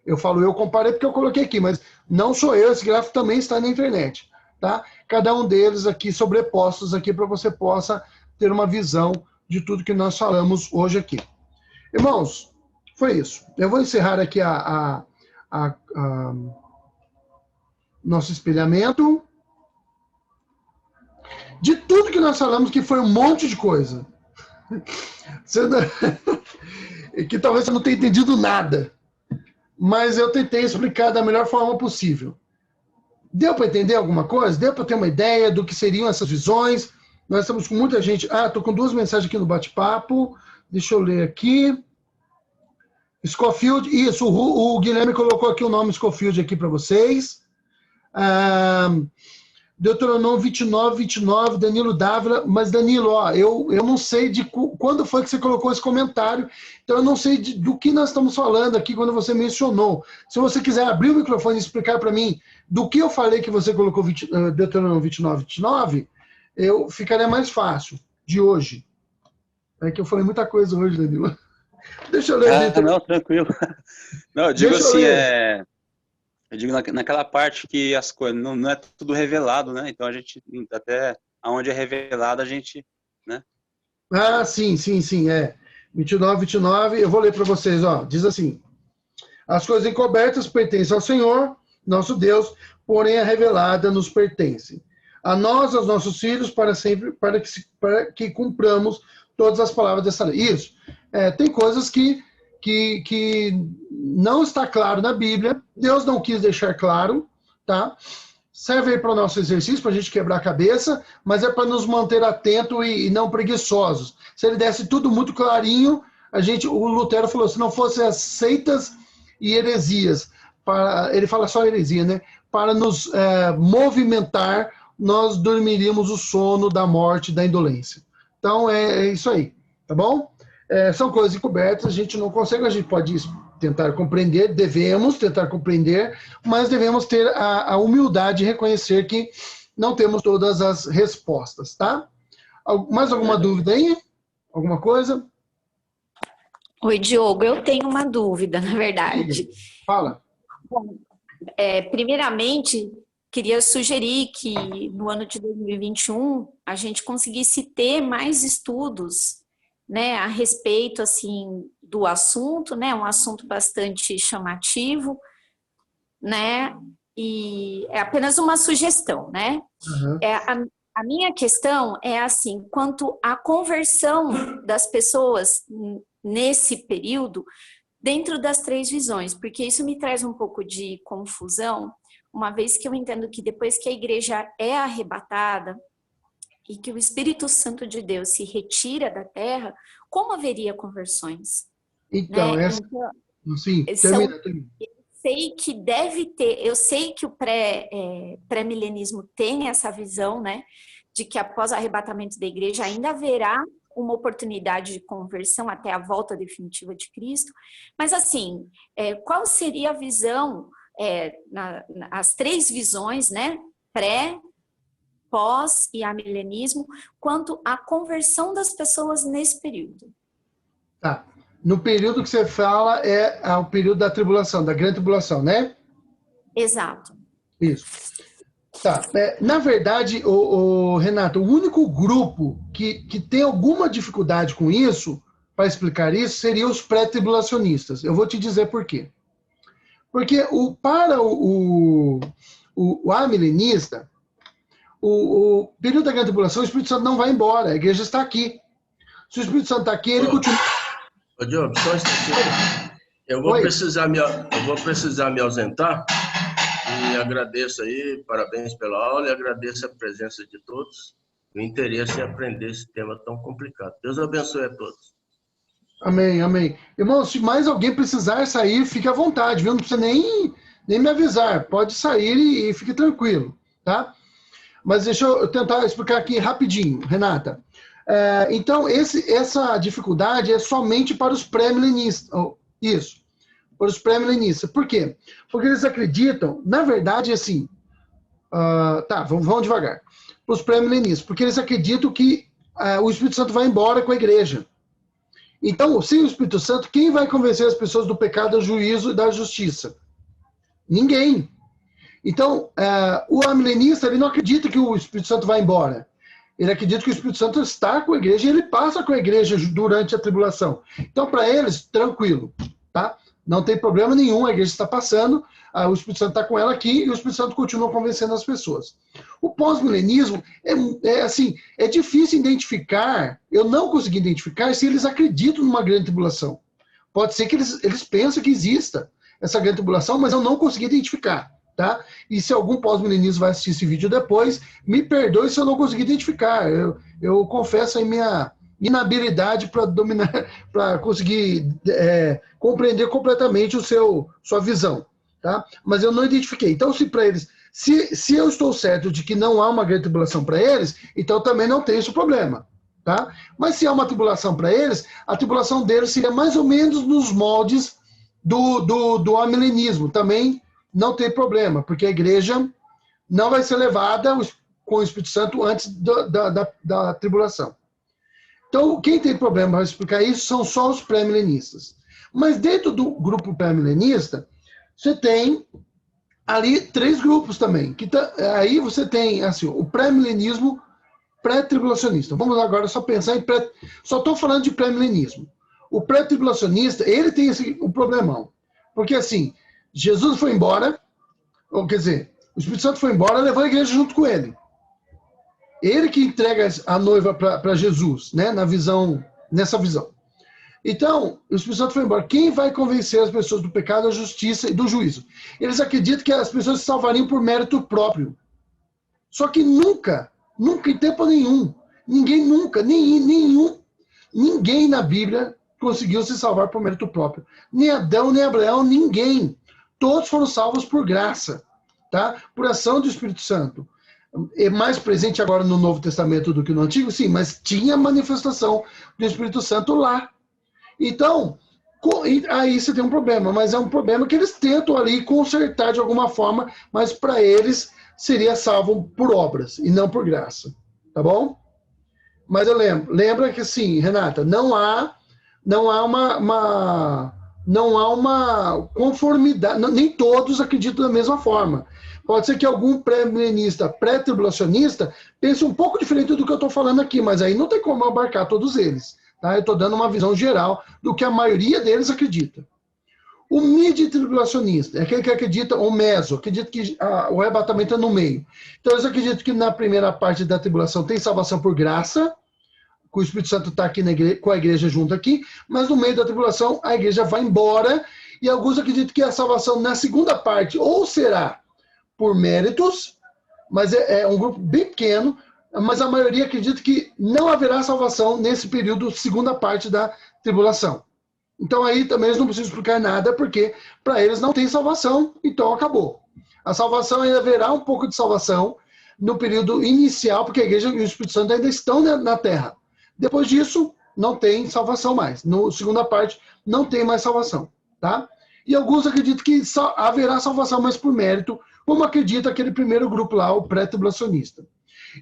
Eu comparei porque eu coloquei aqui, mas não sou eu, esse gráfico também está na internet, tá? Cada um deles aqui sobrepostos aqui para você possa ter uma visão de tudo que nós falamos hoje aqui. Irmãos, foi isso. Eu vou encerrar aqui nosso espelhamento. De tudo que nós falamos, que foi um monte de coisa. Que talvez você não tenha entendido nada. Mas eu tentei explicar da melhor forma possível. Deu para entender alguma coisa? Deu para ter uma ideia do que seriam essas visões? Nós estamos com muita gente... estou com 2 mensagens aqui no bate-papo. Deixa eu ler aqui. Scofield, isso, o Guilherme colocou aqui o nome Scofield aqui para vocês. Deuteronômio 29, 29, Danilo Dávila. Mas, Danilo, eu não sei de quando foi que você colocou esse comentário, então eu não sei do que nós estamos falando aqui quando você mencionou. Se você quiser abrir o microfone e explicar para mim do que eu falei que você colocou Deuteronômio 29, 29, eu ficaria mais fácil de hoje. É que eu falei muita coisa hoje, Danilo. Deixa eu ler. Não, tranquilo. Não, eu digo assim, eu digo naquela parte que as coisas não é tudo revelado, né? Então a gente, até aonde é revelado, a gente, né? Sim, 29, 29, eu vou ler para vocês, diz assim: as coisas encobertas pertencem ao Senhor, nosso Deus, porém a revelada nos pertence. A nós, aos nossos filhos, para sempre, para que cumpramos todas as palavras dessa lei. Isso. Tem coisas que não está claro na Bíblia, Deus não quis deixar claro, tá? Serve aí para o nosso exercício, para a gente quebrar a cabeça, mas é para nos manter atentos e não preguiçosos. Se ele desse tudo muito clarinho, o Lutero falou, se não fossem as seitas e heresias, ele fala só heresia, né? Para nos movimentar, nós dormiríamos o sono da morte, da indolência. Então, é isso aí, tá bom? São coisas encobertas, a gente não consegue, a gente pode tentar compreender, devemos tentar compreender, mas devemos ter a humildade de reconhecer que não temos todas as respostas, tá? Mais alguma dúvida aí? Alguma coisa? Oi, Diogo, eu tenho uma dúvida, na verdade. Fala. Bom, primeiramente, queria sugerir que no ano de 2021 a gente conseguisse ter mais estudos, né, a respeito assim do assunto, né, um assunto bastante chamativo, né, e é apenas uma sugestão, né. Uhum. A minha questão é assim, quanto à conversão das pessoas nesse período dentro das 3 visões, porque isso me traz um pouco de confusão, uma vez que eu entendo que depois que a igreja é arrebatada, e que o Espírito Santo de Deus se retira da terra, como haveria conversões? Então, né? Sim, termina. Eu sei que o pré-milenismo tem essa visão, né, de que após o arrebatamento da igreja ainda haverá uma oportunidade de conversão até a volta definitiva de Cristo, mas assim, qual seria a visão, as 3 visões, né, pós e amilenismo, quanto à conversão das pessoas nesse período? Tá. No período que você fala é o período da tribulação, da grande tribulação, né? Exato. Isso. Tá. Na verdade, Renato, o único grupo que tem alguma dificuldade com isso, para explicar isso, seriam os pré-tribulacionistas. Eu vou te dizer por quê. Porque para o amilenista, o período da grande tribulação, o Espírito Santo não vai embora, a igreja está aqui. Se o Espírito Santo está aqui, ele continua. Ô, Diogo, só um instantinho. Eu vou precisar me ausentar e agradeço aí, parabéns pela aula e agradeço a presença de todos, o interesse em aprender esse tema tão complicado. Deus abençoe a todos. Amém, amém. Irmãos, se mais alguém precisar sair, fique à vontade, viu? Não precisa nem me avisar, pode sair e fique tranquilo, tá? Mas deixa eu tentar explicar aqui rapidinho, Renata. Então, essa dificuldade é somente para os pré-milenistas. Isso, para os pré-milenistas. Por quê? Porque eles acreditam, na verdade, assim... vamos devagar. Para os pré-milenistas, porque eles acreditam que o Espírito Santo vai embora com a igreja. Então, sem o Espírito Santo, quem vai convencer as pessoas do pecado, do juízo e da justiça? Ninguém. Então, o amilenista, ele não acredita que o Espírito Santo vai embora. Ele acredita que o Espírito Santo está com a igreja e ele passa com a igreja durante a tribulação. Então, para eles, tranquilo, tá? Não tem problema nenhum, a igreja está passando, o Espírito Santo está com ela aqui e o Espírito Santo continua convencendo as pessoas. O pós-milenismo é difícil identificar, eu não consegui identificar se eles acreditam numa grande tribulação. Pode ser que eles pensem que exista essa grande tribulação, mas eu não consegui identificar, tá? E se algum pós-milenismo vai assistir esse vídeo depois, me perdoe se eu não consegui identificar. Eu confesso a minha inabilidade para dominar, para conseguir compreender completamente sua visão, tá? Mas eu não identifiquei. Então, se para eles, se eu estou certo de que não há uma grande tribulação para eles, então também não tem esse problema, tá? Mas se há uma tribulação para eles, a tribulação deles seria mais ou menos nos moldes do amilenismo. Também não tem problema, porque a igreja não vai ser levada com o Espírito Santo antes da tribulação. Então, quem tem problema para explicar isso são só os pré-milenistas. Mas dentro do grupo pré-milenista, você tem ali 3 grupos também. Aí você tem assim, o pré-milenismo pré-tribulacionista. Vamos agora só pensar em só estou falando de pré-milenismo. O pré-tribulacionista, ele tem um problemão. Porque assim, Jesus foi embora, ou quer dizer, o Espírito Santo foi embora e levou a igreja junto com ele. Ele que entrega a noiva para Jesus, né, nessa visão. Então, o Espírito Santo foi embora. Quem vai convencer as pessoas do pecado, da justiça e do juízo? Eles acreditam que as pessoas se salvariam por mérito próprio. Só que nunca, em tempo nenhum, ninguém na Bíblia conseguiu se salvar por mérito próprio. Nem Adão, nem Abraão, ninguém. Todos foram salvos por graça, tá? Por ação do Espírito Santo. É mais presente agora no Novo Testamento do que no Antigo, sim, mas tinha manifestação do Espírito Santo lá. Então, aí você tem um problema, mas é um problema que eles tentam ali consertar de alguma forma, mas para eles seria salvo por obras e não por graça, tá bom? Mas eu lembra que assim, Renata, não há uma conformidade, nem todos acreditam da mesma forma. Pode ser que algum pré-milenista, pré-tribulacionista pense um pouco diferente do que eu estou falando aqui, mas aí não tem como abarcar todos eles. Tá? Eu estou dando uma visão geral do que a maioria deles acredita. O mid-tribulacionista é aquele que acredita, o meso, acredita que o arrebatamento é no meio. Então eles acreditam que na primeira parte da tribulação tem salvação por graça, que o Espírito Santo está aqui com a igreja junto aqui, mas no meio da tribulação a igreja vai embora, e alguns acreditam que a salvação na segunda parte ou será por méritos, mas é um grupo bem pequeno, mas a maioria acredita que não haverá salvação nesse período, segunda parte da tribulação. Então aí também eles não precisam explicar nada, porque para eles não tem salvação, então acabou. A salvação ainda haverá um pouco de salvação no período inicial, porque a igreja e o Espírito Santo ainda estão na terra. Depois disso, não tem salvação mais. Na segunda parte, não tem mais salvação, tá? E alguns acreditam que haverá salvação, mas por mérito, como acredita aquele primeiro grupo lá, o pré-tribulacionista.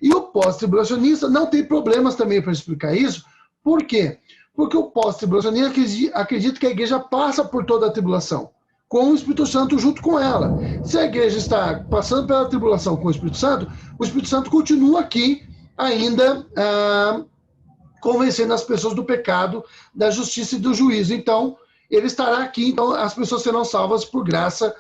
E o pós-tribulacionista não tem problemas também para explicar isso. Por quê? Porque o pós-tribulacionista acredita que a igreja passa por toda a tribulação, com o Espírito Santo junto com ela. Se a igreja está passando pela tribulação com o Espírito Santo continua aqui ainda convencendo as pessoas do pecado, da justiça e do juízo. Então, ele estará aqui, então as pessoas serão salvas por graça,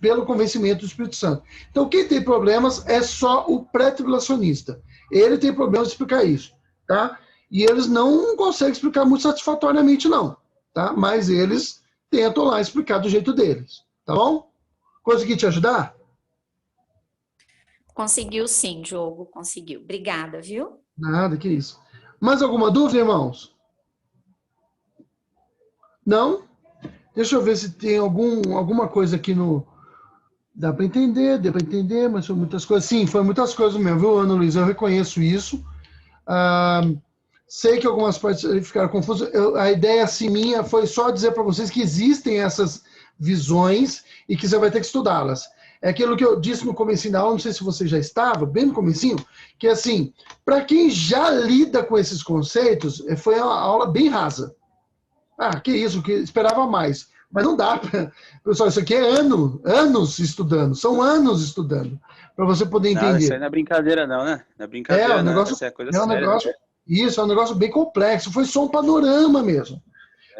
pelo convencimento do Espírito Santo. Então, quem tem problemas é só o pré-tribulacionista. Ele tem problemas de explicar isso, tá? E eles não conseguem explicar muito satisfatoriamente, não, tá? Mas eles tentam lá explicar do jeito deles, tá bom? Consegui te ajudar? Conseguiu sim, Diogo, conseguiu. Obrigada, viu? Nada, que isso. Mais alguma dúvida, irmãos? Não? Deixa eu ver se tem alguma coisa aqui no... Deu para entender, mas foi muitas coisas. Sim, foi muitas coisas mesmo, viu, Ana Luísa? Eu reconheço isso. Sei que algumas partes ficaram confusas. A ideia, assim, minha foi só dizer para vocês que existem essas visões e que você vai ter que estudá-las. É aquilo que eu disse no comecinho da aula, não sei se você já estava, bem no comecinho, que assim, para quem já lida com esses conceitos, foi uma aula bem rasa. Que isso, que esperava mais. Mas não dá para... Pessoal, isso aqui é anos estudando. São anos estudando para você poder entender. Isso aí não é brincadeira não, né? Não é brincadeira, um negócio, essa é coisa um séria. negócio, isso, é um negócio bem complexo. Foi só um panorama mesmo.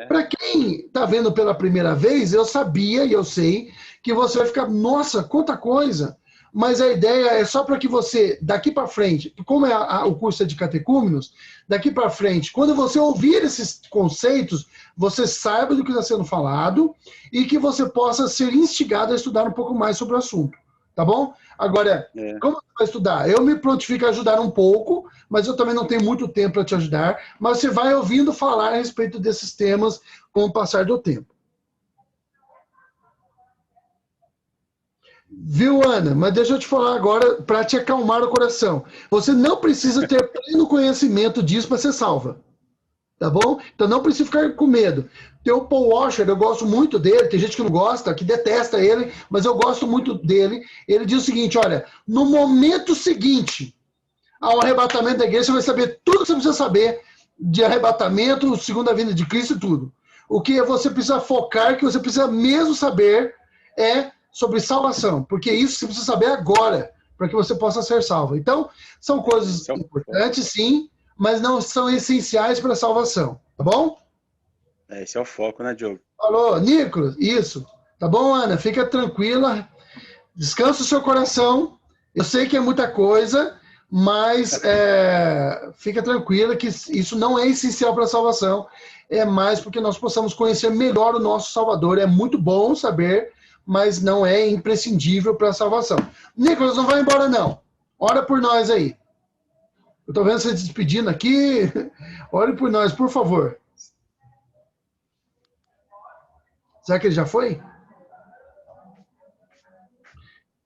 Para quem está vendo pela primeira vez, eu sabia e eu sei que você vai ficar, nossa, quanta coisa. Mas a ideia é só para que você, daqui para frente, como é o curso de catecúmenos, daqui para frente, quando você ouvir esses conceitos, você saiba do que está sendo falado e que você possa ser instigado a estudar um pouco mais sobre o assunto. Tá bom? Agora, como você vai estudar? Eu me prontifico a ajudar um pouco, mas eu também não tenho muito tempo para te ajudar, mas você vai ouvindo falar a respeito desses temas com o passar do tempo. Viu, Ana? Mas deixa eu te falar agora para te acalmar o coração. Você não precisa ter pleno conhecimento disso para ser salva. Tá bom? Então não precisa ficar com medo. Tem o Paul Washer, eu gosto muito dele, tem gente que não gosta, que detesta ele, mas eu gosto muito dele. Ele diz o seguinte, olha, no momento seguinte ao arrebatamento da igreja, você vai saber tudo que você precisa saber de arrebatamento, segunda vinda de Cristo e tudo. O que você precisa focar, que você precisa mesmo saber é sobre salvação, porque isso você precisa saber agora, para que você possa ser salvo. Então, são coisas importantes, sim, mas não são essenciais para a salvação, tá bom? Esse é o foco, né, Diogo? Falou, Nicolas, isso. Tá bom, Ana? Fica tranquila, descansa o seu coração. Eu sei que é muita coisa, mas fica tranquila que isso não é essencial para a salvação, é mais porque nós possamos conhecer melhor o nosso Salvador. É muito bom saber, mas não é imprescindível para a salvação. Nicolas, não vai embora não. Ora por nós aí. Eu tô vendo você se despedindo aqui. Ore por nós, por favor. Será que ele já foi?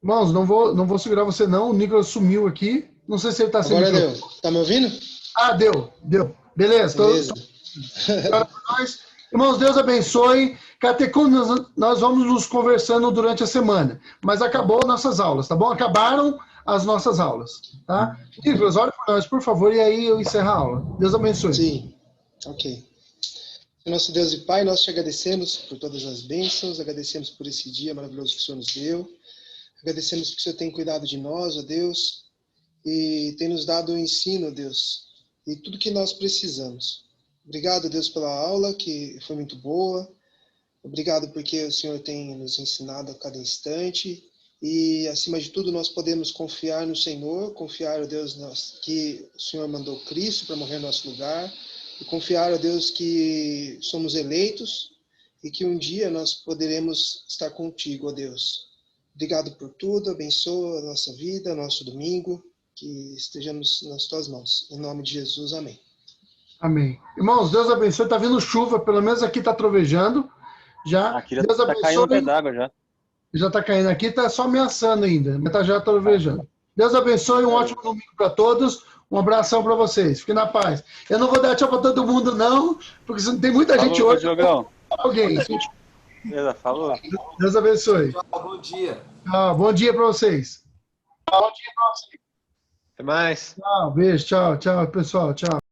Irmãos, não vou segurar você não. O Nicolas sumiu aqui. Não sei se ele está sendo... Agora deu. Tá me ouvindo? Ah, deu. Beleza. Irmãos, Deus abençoe. Catecúmenos, nós vamos nos conversando durante a semana. Mas acabou nossas aulas, tá bom? Acabaram as nossas aulas, tá? Nicolas, ore por nós, por favor, e aí eu encerro a aula. Deus abençoe. Sim, ok. Nosso Deus e Pai, nós te agradecemos por todas as bênçãos, agradecemos por esse dia maravilhoso que o Senhor nos deu, agradecemos porque o Senhor tem cuidado de nós, ó Deus, e tem nos dado o ensino, ó Deus, e tudo que nós precisamos. Obrigado, Deus, pela aula, que foi muito boa. Obrigado porque o Senhor tem nos ensinado a cada instante. E, acima de tudo, nós podemos confiar no Senhor, confiar, ó Deus, que o Senhor mandou Cristo para morrer no nosso lugar, e confiar, ó Deus, que somos eleitos e que um dia nós poderemos estar contigo, ó Deus. Obrigado por tudo, abençoa a nossa vida, nosso domingo, que estejamos nas tuas mãos. Em nome de Jesus, amém. Amém. Irmãos, Deus abençoe. Está vindo chuva, pelo menos aqui está trovejando. Já. Aqui já Deus está caindo um pé d'água já. Já está caindo aqui, está só ameaçando ainda, mas está já trovejando. Deus abençoe, um ótimo domingo para todos. Um abração para vocês. Fiquem na paz. Eu não vou dar tchau para todo mundo, não, porque tem muita gente hoje. Diogão. Alguém. Beleza, falou. Deus abençoe. Tchau, bom dia. Bom dia para vocês. Até mais. Tchau, beijo, tchau, pessoal, tchau.